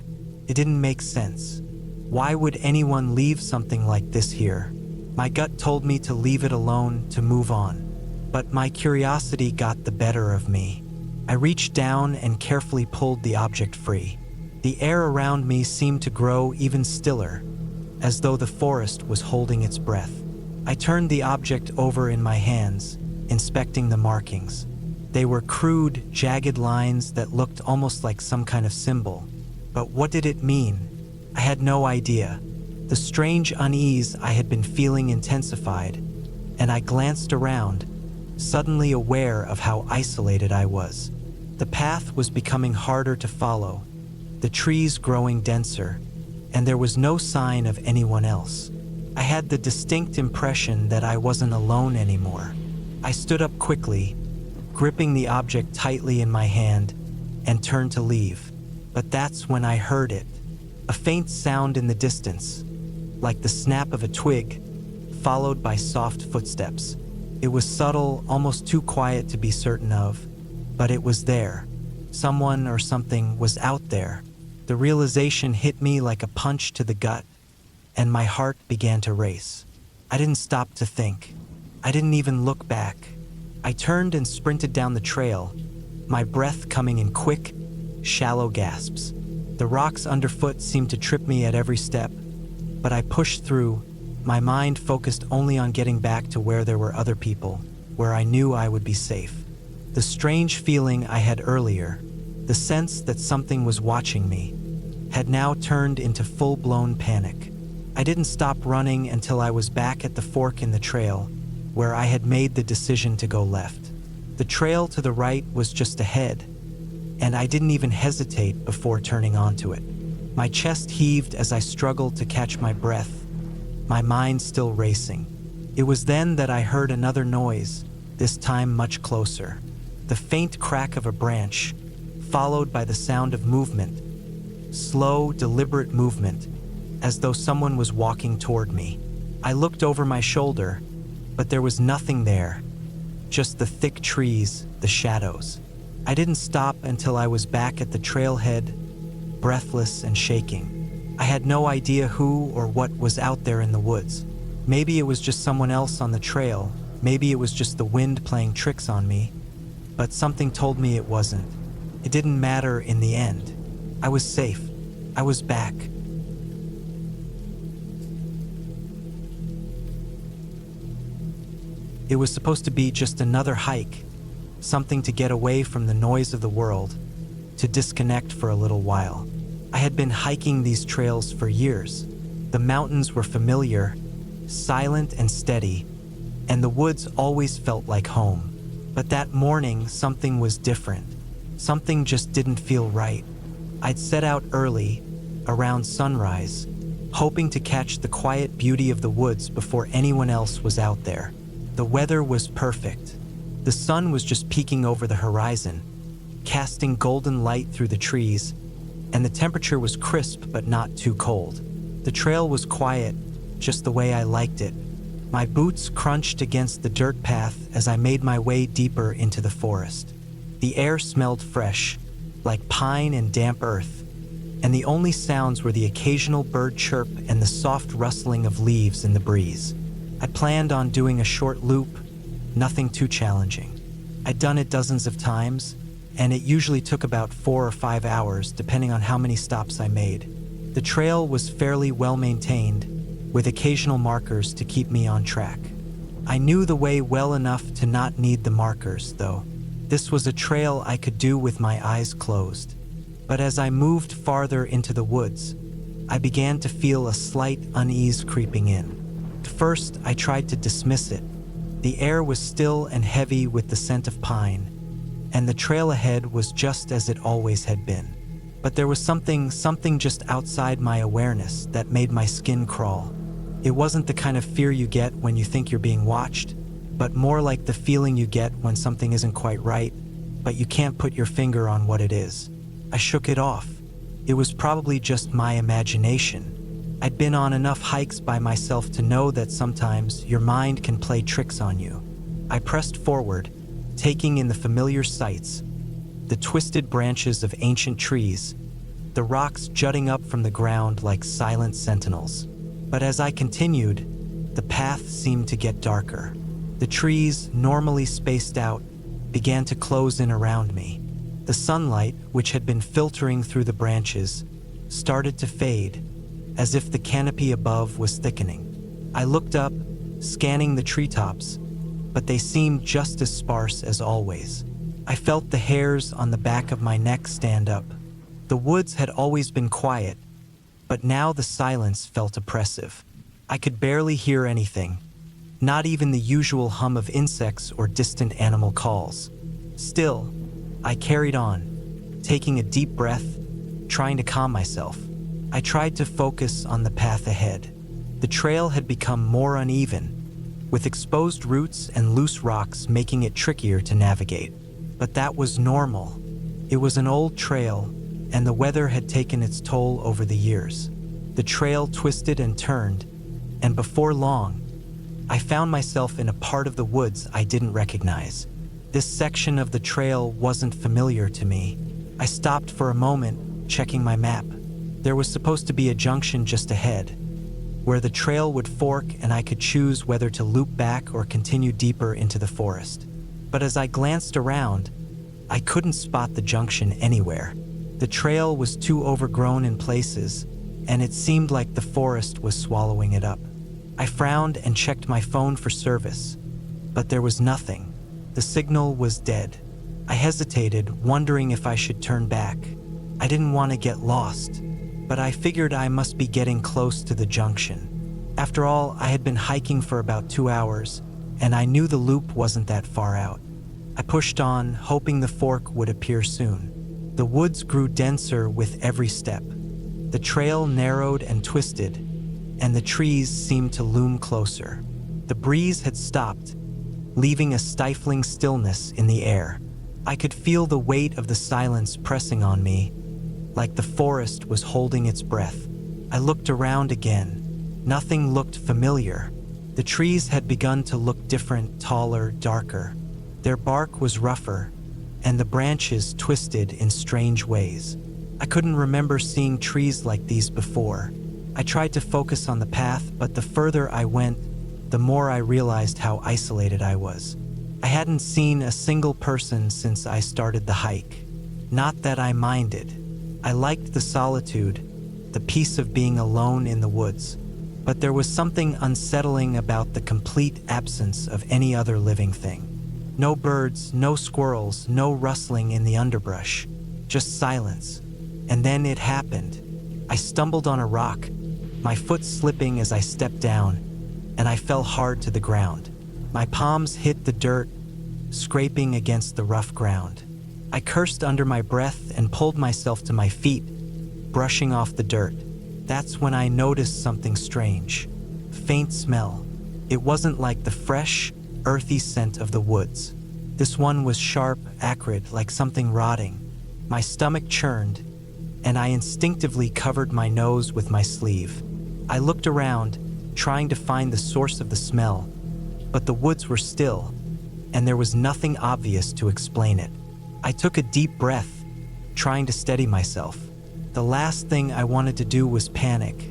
It didn't make sense. Why would anyone leave something like this here? My gut told me to leave it alone, to move on. But my curiosity got the better of me. I reached down and carefully pulled the object free. The air around me seemed to grow even stiller, as though the forest was holding its breath. I turned the object over in my hands, inspecting the markings. They were crude, jagged lines that looked almost like some kind of symbol. But what did it mean? I had no idea. The strange unease I had been feeling intensified, and I glanced around, suddenly aware of how isolated I was. The path was becoming harder to follow, the trees growing denser, and there was no sign of anyone else. I had the distinct impression that I wasn't alone anymore. I stood up quickly, gripping the object tightly in my hand, and turned to leave. But that's when I heard it. A faint sound in the distance, like the snap of a twig, followed by soft footsteps. It was subtle, almost too quiet to be certain of, but it was there. Someone or something was out there. The realization hit me like a punch to the gut, and my heart began to race. I didn't stop to think. I didn't even look back. I turned and sprinted down the trail, my breath coming in quick, shallow gasps. The rocks underfoot seemed to trip me at every step, but I pushed through, my mind focused only on getting back to where there were other people, where I knew I would be safe. The strange feeling I had earlier, the sense that something was watching me, had now turned into full-blown panic. I didn't stop running until I was back at the fork in the trail, where I had made the decision to go left. The trail to the right was just ahead, and I didn't even hesitate before turning onto it. My chest heaved as I struggled to catch my breath, my mind still racing. It was then that I heard another noise, this time much closer. The faint crack of a branch, followed by the sound of movement. Slow, deliberate movement, as though someone was walking toward me. I looked over my shoulder, but there was nothing there, just the thick trees, the shadows. I didn't stop until I was back at the trailhead, breathless and shaking. I had no idea who or what was out there in the woods. Maybe it was just someone else on the trail, maybe it was just the wind playing tricks on me, but something told me it wasn't. It didn't matter in the end. I was safe. I was back. It was supposed to be just another hike, something to get away from the noise of the world, to disconnect for a little while. I had been hiking these trails for years. The mountains were familiar, silent and steady, and the woods always felt like home. But that morning, something was different. Something just didn't feel right. I'd set out early, around sunrise, hoping to catch the quiet beauty of the woods before anyone else was out there. The weather was perfect. The sun was just peeking over the horizon, casting golden light through the trees, and the temperature was crisp but not too cold. The trail was quiet, just the way I liked it. My boots crunched against the dirt path as I made my way deeper into the forest. The air smelled fresh, like pine and damp earth, and the only sounds were the occasional bird chirp and the soft rustling of leaves in the breeze. I planned on doing a short loop, nothing too challenging. I'd done it dozens of times, and it usually took about 4 or 5 hours, depending on how many stops I made. The trail was fairly well maintained, with occasional markers to keep me on track. I knew the way well enough to not need the markers, though. This was a trail I could do with my eyes closed. But as I moved farther into the woods, I began to feel a slight unease creeping in. At first, I tried to dismiss it. The air was still and heavy with the scent of pine, and the trail ahead was just as it always had been. But there was something just outside my awareness that made my skin crawl. It wasn't the kind of fear you get when you think you're being watched, but more like the feeling you get when something isn't quite right, but you can't put your finger on what it is. I shook it off. It was probably just my imagination. I'd been on enough hikes by myself to know that sometimes your mind can play tricks on you. I pressed forward, taking in the familiar sights, the twisted branches of ancient trees, the rocks jutting up from the ground like silent sentinels. But as I continued, the path seemed to get darker. The trees, normally spaced out, began to close in around me. The sunlight, which had been filtering through the branches, started to fade, as if the canopy above was thickening. I looked up, scanning the treetops, but they seemed just as sparse as always. I felt the hairs on the back of my neck stand up. The woods had always been quiet, but now the silence felt oppressive. I could barely hear anything, not even the usual hum of insects or distant animal calls. Still, I carried on, taking a deep breath, trying to calm myself. I tried to focus on the path ahead. The trail had become more uneven, with exposed roots and loose rocks making it trickier to navigate. But that was normal. It was an old trail, and the weather had taken its toll over the years. The trail twisted and turned, and before long, I found myself in a part of the woods I didn't recognize. This section of the trail wasn't familiar to me. I stopped for a moment, checking my map. There was supposed to be a junction just ahead, where the trail would fork and I could choose whether to loop back or continue deeper into the forest. But as I glanced around, I couldn't spot the junction anywhere. The trail was too overgrown in places, and it seemed like the forest was swallowing it up. I frowned and checked my phone for service, but there was nothing. The signal was dead. I hesitated, wondering if I should turn back. I didn't want to get lost, but I figured I must be getting close to the junction. After all, I had been hiking for about 2 hours, and I knew the loop wasn't that far out. I pushed on, hoping the fork would appear soon. The woods grew denser with every step. The trail narrowed and twisted, and the trees seemed to loom closer. The breeze had stopped, leaving a stifling stillness in the air. I could feel the weight of the silence pressing on me, like the forest was holding its breath. I looked around again. Nothing looked familiar. The trees had begun to look different, taller, darker. Their bark was rougher, and the branches twisted in strange ways. I couldn't remember seeing trees like these before. I tried to focus on the path, but the further I went, the more I realized how isolated I was. I hadn't seen a single person since I started the hike. Not that I minded. I liked the solitude, the peace of being alone in the woods, but there was something unsettling about the complete absence of any other living thing. No birds, no squirrels, no rustling in the underbrush, just silence. And then it happened. I stumbled on a rock, my foot slipping as I stepped down, and I fell hard to the ground. My palms hit the dirt, scraping against the rough ground. I cursed under my breath and pulled myself to my feet, brushing off the dirt. That's when I noticed something strange. Faint smell. It wasn't like the fresh, earthy scent of the woods. This one was sharp, acrid, like something rotting. My stomach churned, and I instinctively covered my nose with my sleeve. I looked around, trying to find the source of the smell, but the woods were still, and there was nothing obvious to explain it. I took a deep breath, trying to steady myself. The last thing I wanted to do was panic,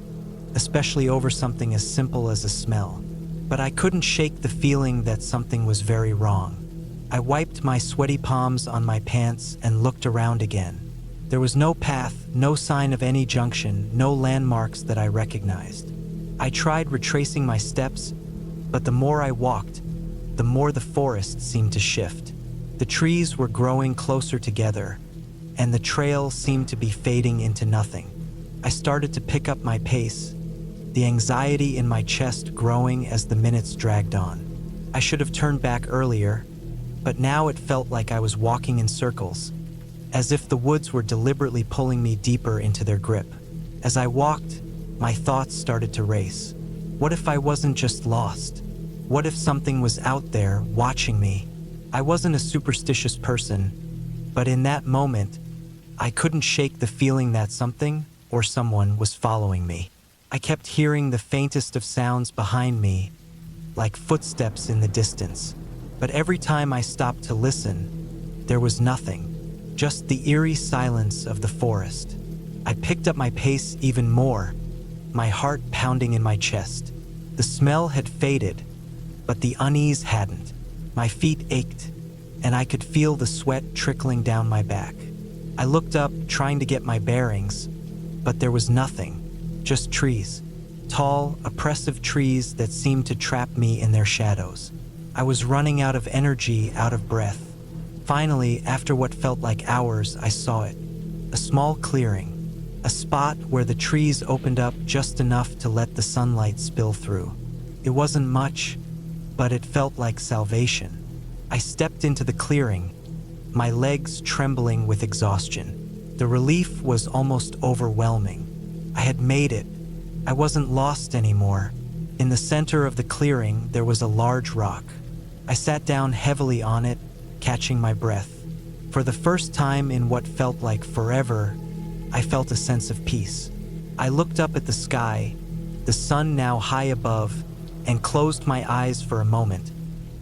especially over something as simple as a smell. But I couldn't shake the feeling that something was very wrong. I wiped my sweaty palms on my pants and looked around again. There was no path, no sign of any junction, no landmarks that I recognized. I tried retracing my steps, but the more I walked, the more the forest seemed to shift. The trees were growing closer together, and the trail seemed to be fading into nothing. I started to pick up my pace, the anxiety in my chest growing as the minutes dragged on. I should have turned back earlier, but now it felt like I was walking in circles, as if the woods were deliberately pulling me deeper into their grip. As I walked, my thoughts started to race. What if I wasn't just lost? What if something was out there watching me? I wasn't a superstitious person, but in that moment, I couldn't shake the feeling that something or someone was following me. I kept hearing the faintest of sounds behind me, like footsteps in the distance. But every time I stopped to listen, there was nothing, just the eerie silence of the forest. I picked up my pace even more, my heart pounding in my chest. The smell had faded, but the unease hadn't. My feet ached, and I could feel the sweat trickling down my back. I looked up, trying to get my bearings, but there was nothing, just trees. Tall, oppressive trees that seemed to trap me in their shadows. I was running out of energy, out of breath. Finally, after what felt like hours, I saw it. A small clearing. A spot where the trees opened up just enough to let the sunlight spill through. It wasn't much, but it felt like salvation. I stepped into the clearing, my legs trembling with exhaustion. The relief was almost overwhelming. I had made it. I wasn't lost anymore. In the center of the clearing, there was a large rock. I sat down heavily on it, catching my breath. For the first time in what felt like forever, I felt a sense of peace. I looked up at the sky, the sun now high above, and closed my eyes for a moment,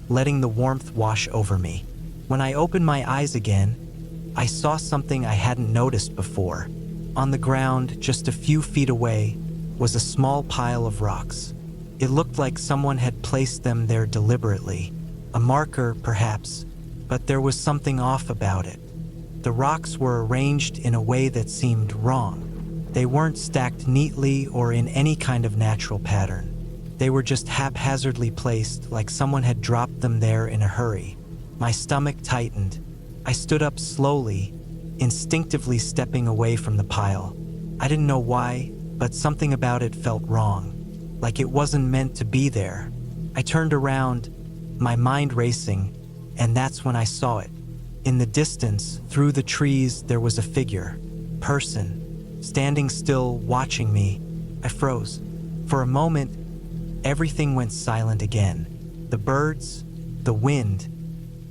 letting the warmth wash over me. When I opened my eyes again, I saw something I hadn't noticed before. On the ground, just a few feet away, was a small pile of rocks. It looked like someone had placed them there deliberately. A marker, perhaps, but there was something off about it. The rocks were arranged in a way that seemed wrong. They weren't stacked neatly or in any kind of natural pattern. They were just haphazardly placed, like someone had dropped them there in a hurry. My stomach tightened. I stood up slowly, instinctively stepping away from the pile. I didn't know why, but something about it felt wrong, like it wasn't meant to be there. I turned around, my mind racing, and that's when I saw it. In the distance, through the trees, there was a figure, person, standing still, watching me. I froze. For a moment, everything went silent again. The birds, the wind,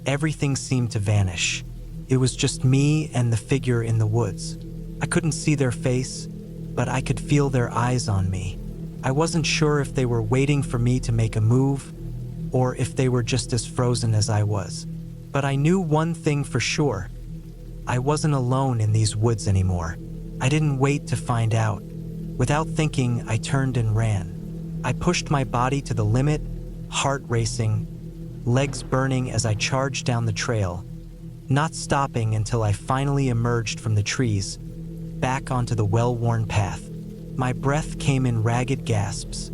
everything seemed to vanish. It was just me and the figure in the woods. I couldn't see their face, but I could feel their eyes on me. I wasn't sure if they were waiting for me to make a move, or if they were just as frozen as I was. But I knew one thing for sure. I wasn't alone in these woods anymore. I didn't wait to find out. Without thinking, I turned and ran. I pushed my body to the limit, heart racing, legs burning as I charged down the trail, not stopping until I finally emerged from the trees, back onto the well-worn path. My breath came in ragged gasps,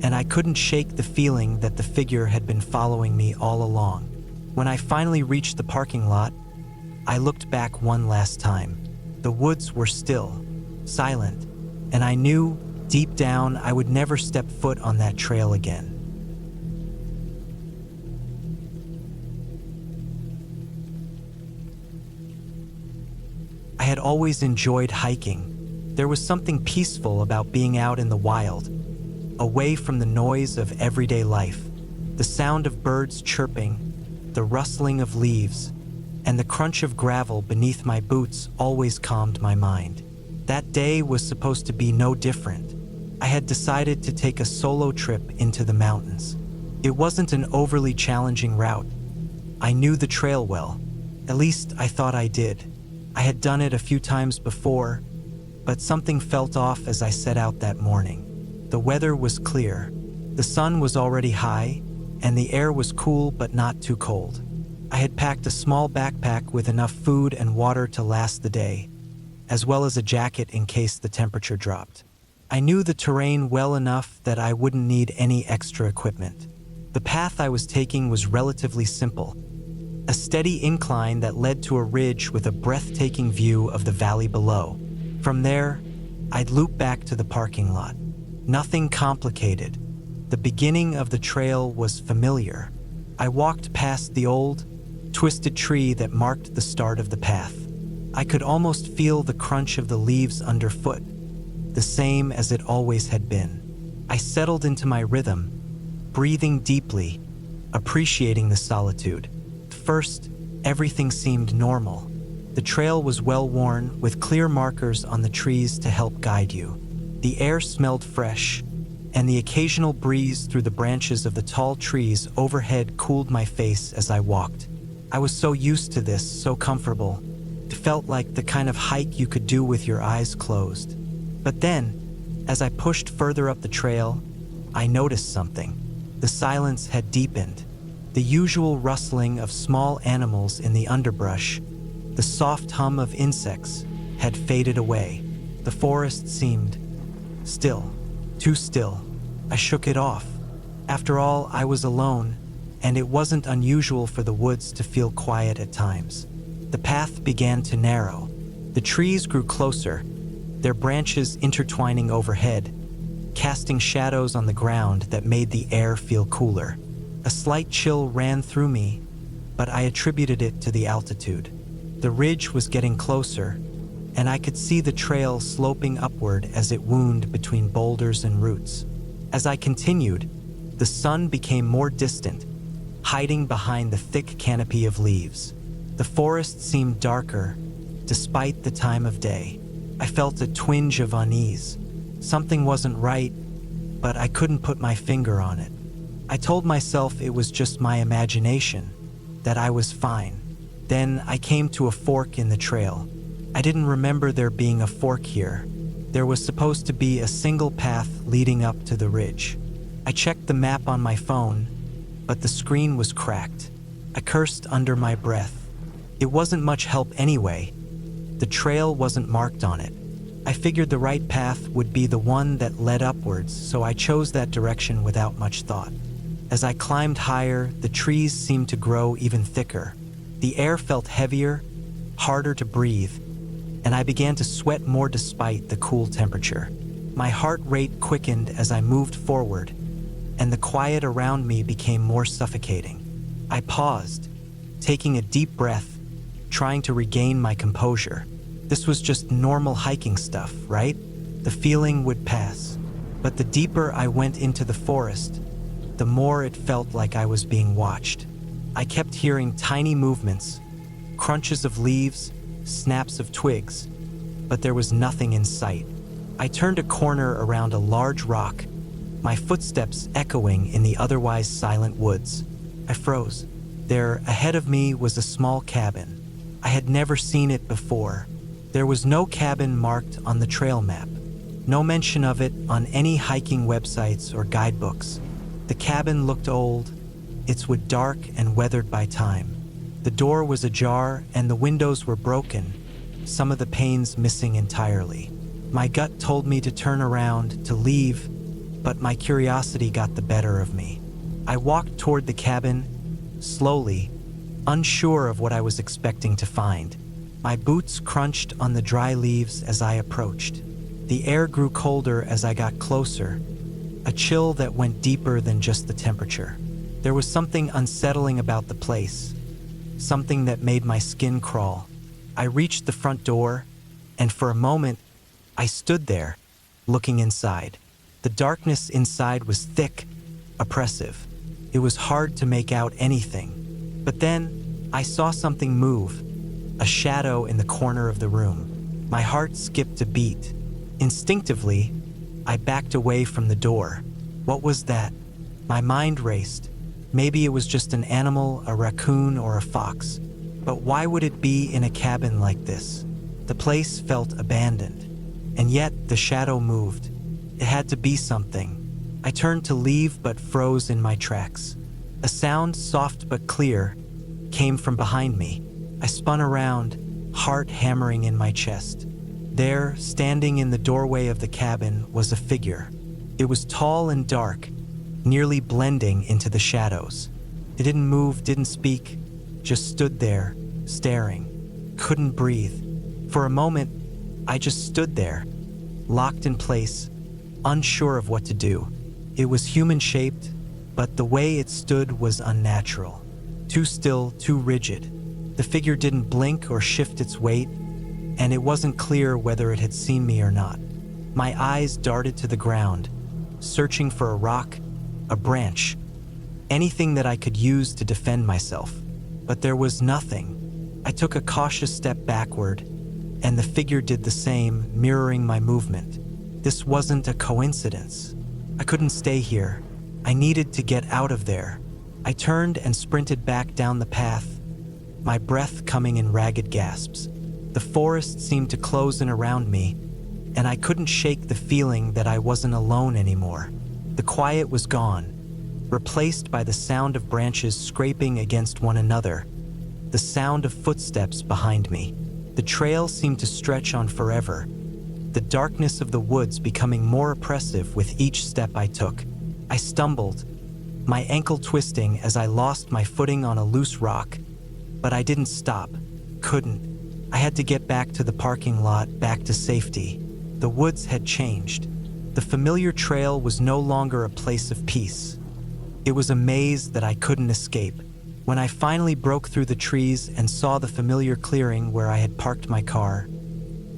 and I couldn't shake the feeling that the figure had been following me all along. When I finally reached the parking lot, I looked back one last time. The woods were still, silent, and I knew, deep down, I would never step foot on that trail again. always enjoyed hiking. There was something peaceful about being out in the wild, away from the noise of everyday life. The sound of birds chirping, the rustling of leaves, and the crunch of gravel beneath my boots always calmed my mind. That day was supposed to be no different. I had decided to take a solo trip into the mountains. It wasn't an overly challenging route. I knew the trail well. At least I thought I did. I had done it a few times before, but something felt off as I set out that morning. The weather was clear. The sun was already high, and the air was cool but not too cold. I had packed a small backpack with enough food and water to last the day, as well as a jacket in case the temperature dropped. I knew the terrain well enough that I wouldn't need any extra equipment. The path I was taking was relatively simple, a steady incline that led to a ridge with a breathtaking view of the valley below. From there, I'd loop back to the parking lot. Nothing complicated. The beginning of the trail was familiar. I walked past the old, twisted tree that marked the start of the path. I could almost feel the crunch of the leaves underfoot, the same as it always had been. I settled into my rhythm, breathing deeply, appreciating the solitude. At first, everything seemed normal. The trail was well worn, with clear markers on the trees to help guide you. The air smelled fresh, and the occasional breeze through the branches of the tall trees overhead cooled my face as I walked. I was so used to this, so comfortable. It felt like the kind of hike you could do with your eyes closed. But then, as I pushed further up the trail, I noticed something. The silence had deepened. The usual rustling of small animals in the underbrush, the soft hum of insects, had faded away. The forest seemed still, too still. I shook it off. After all, I was alone, and it wasn't unusual for the woods to feel quiet at times. The path began to narrow. The trees grew closer, their branches intertwining overhead, casting shadows on the ground that made the air feel cooler. A slight chill ran through me, but I attributed it to the altitude. The ridge was getting closer, and I could see the trail sloping upward as it wound between boulders and roots. As I continued, the sun became more distant, hiding behind the thick canopy of leaves. The forest seemed darker, despite the time of day. I felt a twinge of unease. Something wasn't right, but I couldn't put my finger on it. I told myself it was just my imagination, that I was fine. Then I came to a fork in the trail. I didn't remember there being a fork here. There was supposed to be a single path leading up to the ridge. I checked the map on my phone, but the screen was cracked. I cursed under my breath. It wasn't much help anyway. The trail wasn't marked on it. I figured the right path would be the one that led upwards, so I chose that direction without much thought. As I climbed higher, the trees seemed to grow even thicker. The air felt heavier, harder to breathe, and I began to sweat more despite the cool temperature. My heart rate quickened as I moved forward, and the quiet around me became more suffocating. I paused, taking a deep breath, trying to regain my composure. This was just normal hiking stuff, right? The feeling would pass. But the deeper I went into the forest, the more it felt like I was being watched. I kept hearing tiny movements, crunches of leaves, snaps of twigs, but there was nothing in sight. I turned a corner around a large rock, my footsteps echoing in the otherwise silent woods. I froze. There, ahead of me, was a small cabin. I had never seen it before. There was no cabin marked on the trail map, no mention of it on any hiking websites or guidebooks. The cabin looked old, its wood dark and weathered by time. The door was ajar and the windows were broken, some of the panes missing entirely. My gut told me to turn around, to leave, but my curiosity got the better of me. I walked toward the cabin, slowly, unsure of what I was expecting to find. My boots crunched on the dry leaves as I approached. The air grew colder as I got closer, a chill that went deeper than just the temperature. There was something unsettling about the place, something that made my skin crawl. I reached the front door, and for a moment, I stood there, looking inside. The darkness inside was thick, oppressive. It was hard to make out anything. But then, I saw something move, a shadow in the corner of the room. My heart skipped a beat. Instinctively, I backed away from the door. What was that? My mind raced. Maybe it was just an animal, a raccoon or a fox. But why would it be in a cabin like this? The place felt abandoned. And yet, the shadow moved. It had to be something. I turned to leave but froze in my tracks. A sound, soft but clear, came from behind me. I spun around, heart hammering in my chest. There, standing in the doorway of the cabin, was a figure. It was tall and dark, nearly blending into the shadows. It didn't move, didn't speak, just stood there, staring. Couldn't breathe. For a moment, I just stood there, locked in place, unsure of what to do. It was human-shaped, but the way it stood was unnatural. Too still, too rigid. The figure didn't blink or shift its weight, and it wasn't clear whether it had seen me or not. My eyes darted to the ground, searching for a rock, a branch, anything that I could use to defend myself. But there was nothing. I took a cautious step backward, and the figure did the same, mirroring my movement. This wasn't a coincidence. I couldn't stay here. I needed to get out of there. I turned and sprinted back down the path, my breath coming in ragged gasps. The forest seemed to close in around me, and I couldn't shake the feeling that I wasn't alone anymore. The quiet was gone, replaced by the sound of branches scraping against one another, the sound of footsteps behind me. The trail seemed to stretch on forever, the darkness of the woods becoming more oppressive with each step I took. I stumbled, my ankle twisting as I lost my footing on a loose rock, but I didn't stop, couldn't. I had to get back to the parking lot, back to safety. The woods had changed. The familiar trail was no longer a place of peace. It was a maze that I couldn't escape. When I finally broke through the trees and saw the familiar clearing where I had parked my car,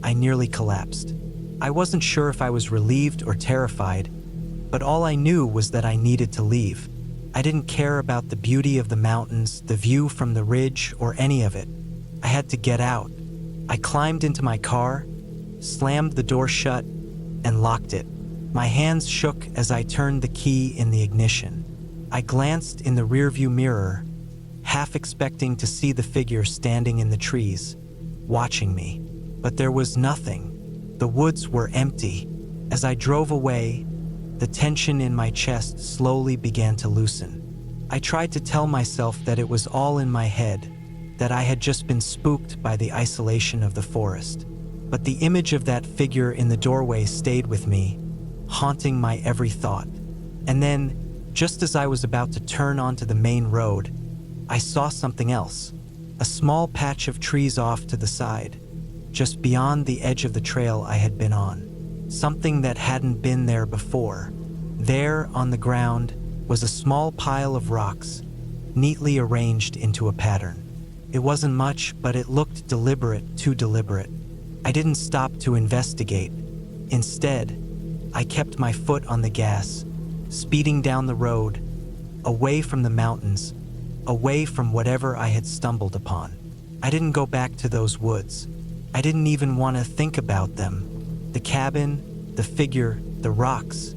I nearly collapsed. I wasn't sure if I was relieved or terrified, but all I knew was that I needed to leave. I didn't care about the beauty of the mountains, the view from the ridge, or any of it. I had to get out. I climbed into my car, slammed the door shut, and locked it. My hands shook as I turned the key in the ignition. I glanced in the rearview mirror, half expecting to see the figure standing in the trees, watching me. But there was nothing. The woods were empty. As I drove away, the tension in my chest slowly began to loosen. I tried to tell myself that it was all in my head, that I had just been spooked by the isolation of the forest. But the image of that figure in the doorway stayed with me, haunting my every thought. And then, just as I was about to turn onto the main road, I saw something else. A small patch of trees off to the side, just beyond the edge of the trail I had been on. Something that hadn't been there before. There, on the ground, was a small pile of rocks, neatly arranged into a pattern. It wasn't much, but it looked deliberate, too deliberate. I didn't stop to investigate. Instead, I kept my foot on the gas, speeding down the road, away from the mountains, away from whatever I had stumbled upon. I didn't go back to those woods. I didn't even want to think about them. The cabin, the figure, the rocks,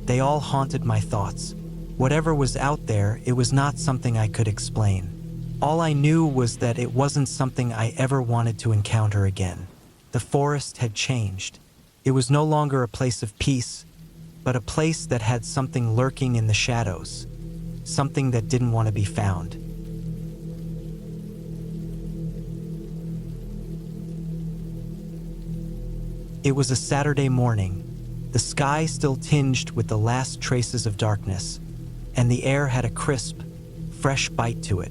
they all haunted my thoughts. Whatever was out there, it was not something I could explain. All I knew was that it wasn't something I ever wanted to encounter again. The forest had changed. It was no longer a place of peace, but a place that had something lurking in the shadows, something that didn't want to be found. It was a Saturday morning, the sky still tinged with the last traces of darkness, and the air had a crisp, fresh bite to it.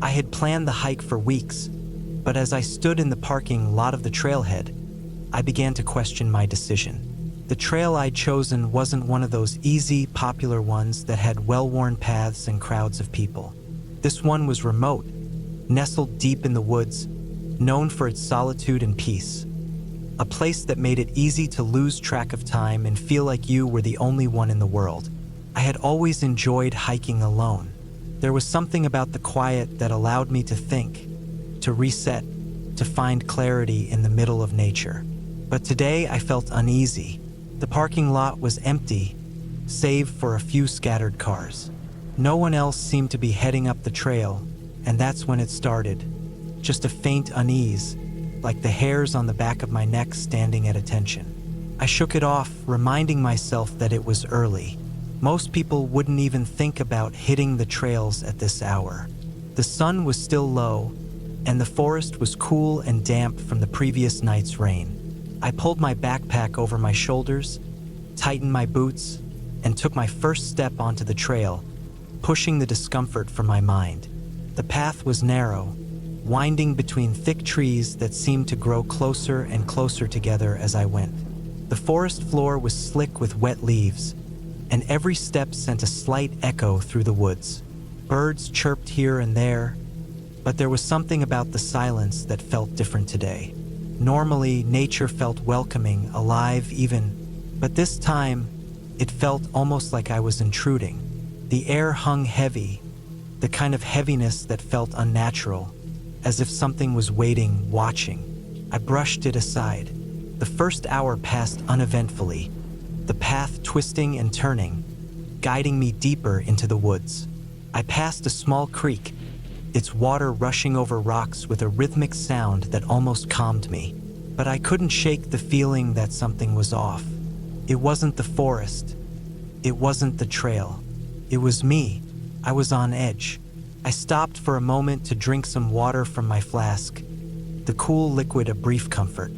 I had planned the hike for weeks, but as I stood in the parking lot of the trailhead, I began to question my decision. The trail I'd chosen wasn't one of those easy, popular ones that had well-worn paths and crowds of people. This one was remote, nestled deep in the woods, known for its solitude and peace. a place that made it easy to lose track of time and feel like you were the only one in the world. I had always enjoyed hiking alone. There was something about the quiet that allowed me to think, to reset, to find clarity in the middle of nature. But today I felt uneasy. The parking lot was empty, save for a few scattered cars. No one else seemed to be heading up the trail, and that's when it started. Just a faint unease, like the hairs on the back of my neck standing at attention. I shook it off, reminding myself that it was early. Most people wouldn't even think about hitting the trails at this hour. The sun was still low, and the forest was cool and damp from the previous night's rain. I pulled my backpack over my shoulders, tightened my boots, and took my first step onto the trail, pushing the discomfort from my mind. The path was narrow, winding between thick trees that seemed to grow closer and closer together as I went. The forest floor was slick with wet leaves, and every step sent a slight echo through the woods. Birds chirped here and there, but there was something about the silence that felt different today. Normally, nature felt welcoming, alive even, but this time, it felt almost like I was intruding. The air hung heavy, the kind of heaviness that felt unnatural, as if something was waiting, watching. I brushed it aside. The first hour passed uneventfully, the path twisting and turning, guiding me deeper into the woods. I passed a small creek, its water rushing over rocks with a rhythmic sound that almost calmed me. But I couldn't shake the feeling that something was off. It wasn't the forest. It wasn't the trail. It was me. I was on edge. I stopped for a moment to drink some water from my flask, the cool liquid a brief comfort.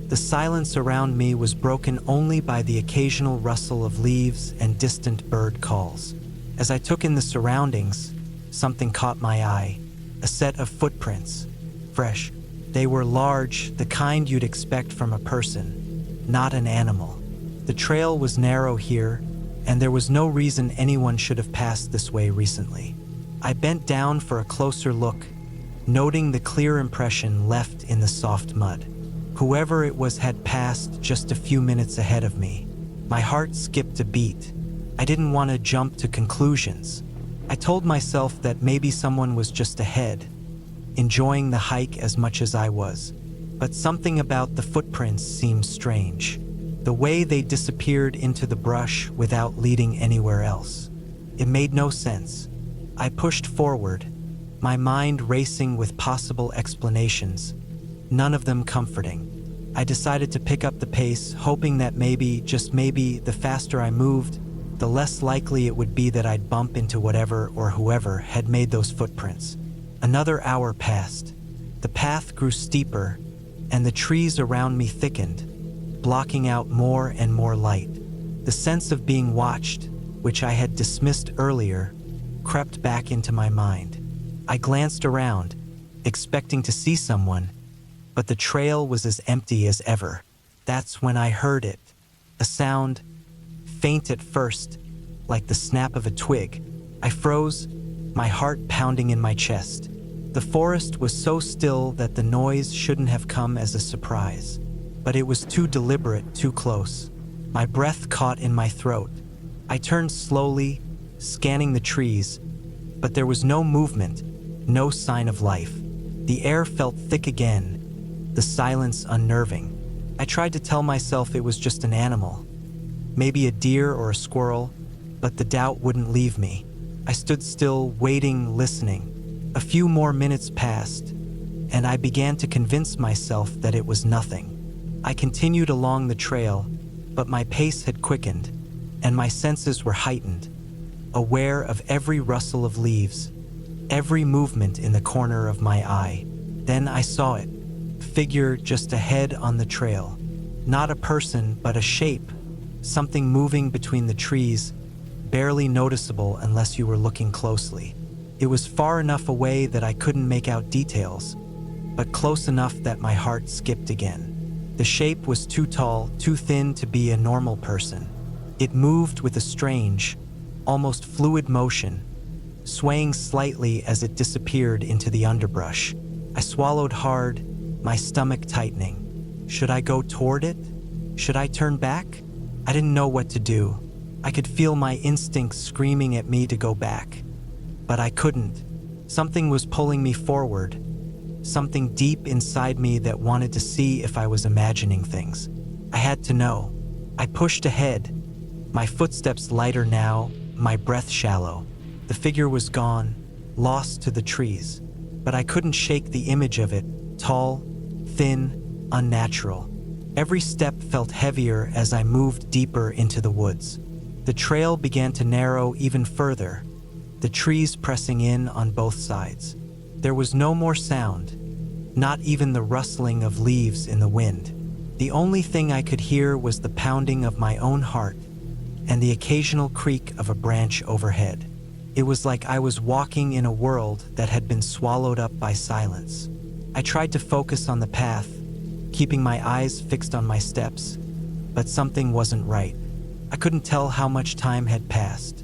The silence around me was broken only by the occasional rustle of leaves and distant bird calls. As I took in the surroundings, something caught my eye. A set of footprints, fresh. They were large, the kind you'd expect from a person, not an animal. The trail was narrow here, and there was no reason anyone should have passed this way recently. I bent down for a closer look, noting the clear impression left in the soft mud. Whoever it was had passed just a few minutes ahead of me. My heart skipped a beat. I didn't want to jump to conclusions. I told myself that maybe someone was just ahead, enjoying the hike as much as I was. But something about the footprints seemed strange. The way they disappeared into the brush without leading anywhere else. It made no sense. I pushed forward, my mind racing with possible explanations, none of them comforting. I decided to pick up the pace, hoping that maybe, just maybe, the faster I moved, the less likely it would be that I'd bump into whatever or whoever had made those footprints. Another hour passed. The path grew steeper, and the trees around me thickened, blocking out more and more light. The sense of being watched, which I had dismissed earlier, crept back into my mind. I glanced around, expecting to see someone, but the trail was as empty as ever. That's when I heard it. A sound, faint at first, like the snap of a twig. I froze, my heart pounding in my chest. The forest was so still that the noise shouldn't have come as a surprise. But it was too deliberate, too close. My breath caught in my throat. I turned slowly, scanning the trees, but there was no movement, no sign of life. The air felt thick again, the silence unnerving. I tried to tell myself it was just an animal, maybe a deer or a squirrel, but the doubt wouldn't leave me. I stood still, waiting, listening. A few more minutes passed, and I began to convince myself that it was nothing. I continued along the trail, but my pace had quickened, and my senses were heightened, aware of every rustle of leaves, every movement in the corner of my eye. Then I saw it, a figure just ahead on the trail. Not a person, but a shape, something moving between the trees, barely noticeable unless you were looking closely. It was far enough away that I couldn't make out details, but close enough that my heart skipped again. The shape was too tall, too thin to be a normal person. It moved with a strange, almost fluid motion, swaying slightly as it disappeared into the underbrush. I swallowed hard, my stomach tightening. Should I go toward it? Should I turn back? I didn't know what to do. I could feel my instincts screaming at me to go back. But I couldn't. Something was pulling me forward. Something deep inside me that wanted to see if I was imagining things. I had to know. I pushed ahead, my footsteps lighter now, my breath shallow. The figure was gone, lost to the trees. But I couldn't shake the image of it, tall, thin, unnatural. Every step felt heavier as I moved deeper into the woods. The trail began to narrow even further, the trees pressing in on both sides. There was no more sound, not even the rustling of leaves in the wind. The only thing I could hear was the pounding of my own heart and the occasional creak of a branch overhead. It was like I was walking in a world that had been swallowed up by silence. I tried to focus on the path, keeping my eyes fixed on my steps, but something wasn't right. I couldn't tell how much time had passed.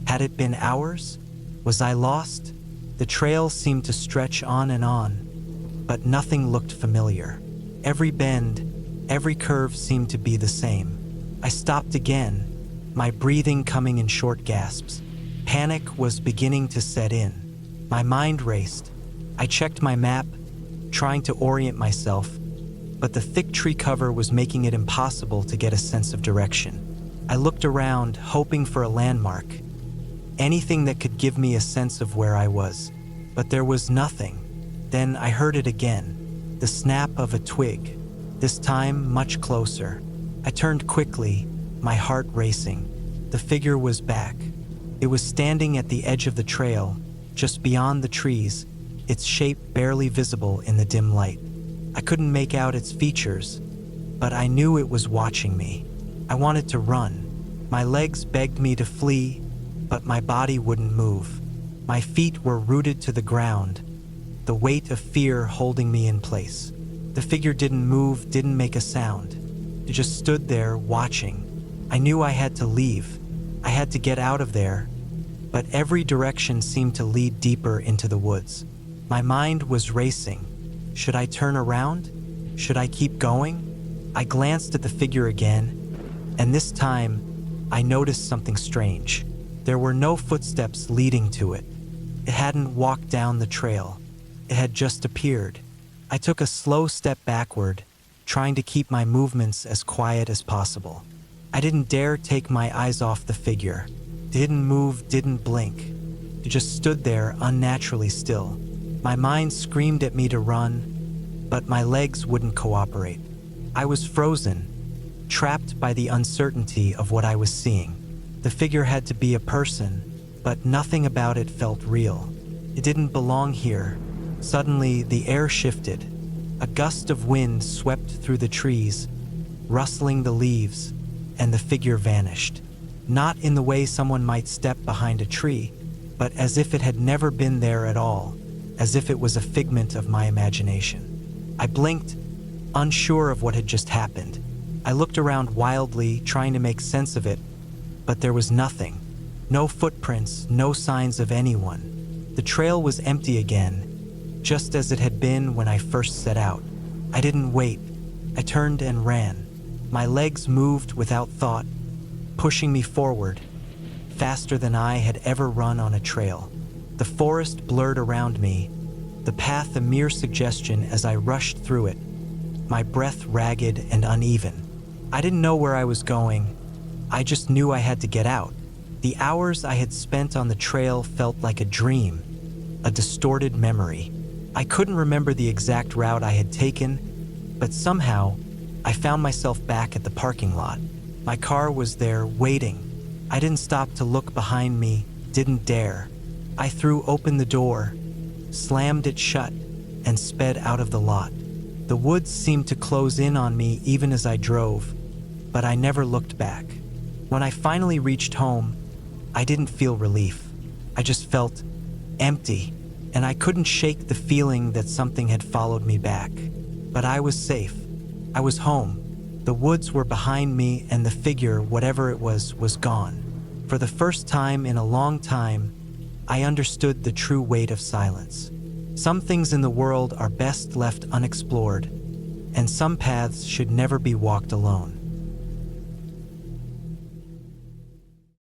Had it been hours? Was I lost? The trail seemed to stretch on, but nothing looked familiar. Every bend, every curve seemed to be the same. I stopped again, my breathing coming in short gasps. Panic was beginning to set in. My mind raced. I checked my map, trying to orient myself, but the thick tree cover was making it impossible to get a sense of direction. I looked around, hoping for a landmark, anything that could give me a sense of where I was. But there was nothing. Then I heard it again, the snap of a twig, this time much closer. I turned quickly, my heart racing. The figure was back. It was standing at the edge of the trail, just beyond the trees, its shape barely visible in the dim light. I couldn't make out its features, but I knew it was watching me. I wanted to run. My legs begged me to flee, but my body wouldn't move. My feet were rooted to the ground, the weight of fear holding me in place. The figure didn't move, didn't make a sound. It just stood there, watching. I knew I had to leave. I had to get out of there, but every direction seemed to lead deeper into the woods. My mind was racing. Should I turn around? Should I keep going? I glanced at the figure again, and this time, I noticed something strange. There were no footsteps leading to it. It hadn't walked down the trail. It had just appeared. I took a slow step backward, trying to keep my movements as quiet as possible. I didn't dare take my eyes off the figure. Didn't move, didn't blink. It just stood there unnaturally still. My mind screamed at me to run, but my legs wouldn't cooperate. I was frozen, trapped by the uncertainty of what I was seeing. The figure had to be a person, but nothing about it felt real. It didn't belong here. Suddenly, the air shifted. A gust of wind swept through the trees, rustling the leaves, and the figure vanished. Not in the way someone might step behind a tree, but as if it had never been there at all, as if it was a figment of my imagination. I blinked, unsure of what had just happened. I looked around wildly, trying to make sense of it, but there was nothing. No footprints, no signs of anyone. The trail was empty again, just as it had been when I first set out. I didn't wait. I turned and ran. My legs moved without thought, pushing me forward, faster than I had ever run on a trail. The forest blurred around me, the path a mere suggestion as I rushed through it, my breath ragged and uneven. I didn't know where I was going. I just knew I had to get out. The hours I had spent on the trail felt like a dream, a distorted memory. I couldn't remember the exact route I had taken, but somehow I found myself back at the parking lot. My car was there, waiting. I didn't stop to look behind me, didn't dare. I threw open the door, slammed it shut, and sped out of the lot. The woods seemed to close in on me even as I drove, but I never looked back. When I finally reached home, I didn't feel relief. I just felt empty, and I couldn't shake the feeling that something had followed me back. But I was safe. I was home. The woods were behind me, and the figure, whatever it was gone. For the first time in a long time, I understood the true weight of silence. Some things in the world are best left unexplored, and some paths should never be walked alone.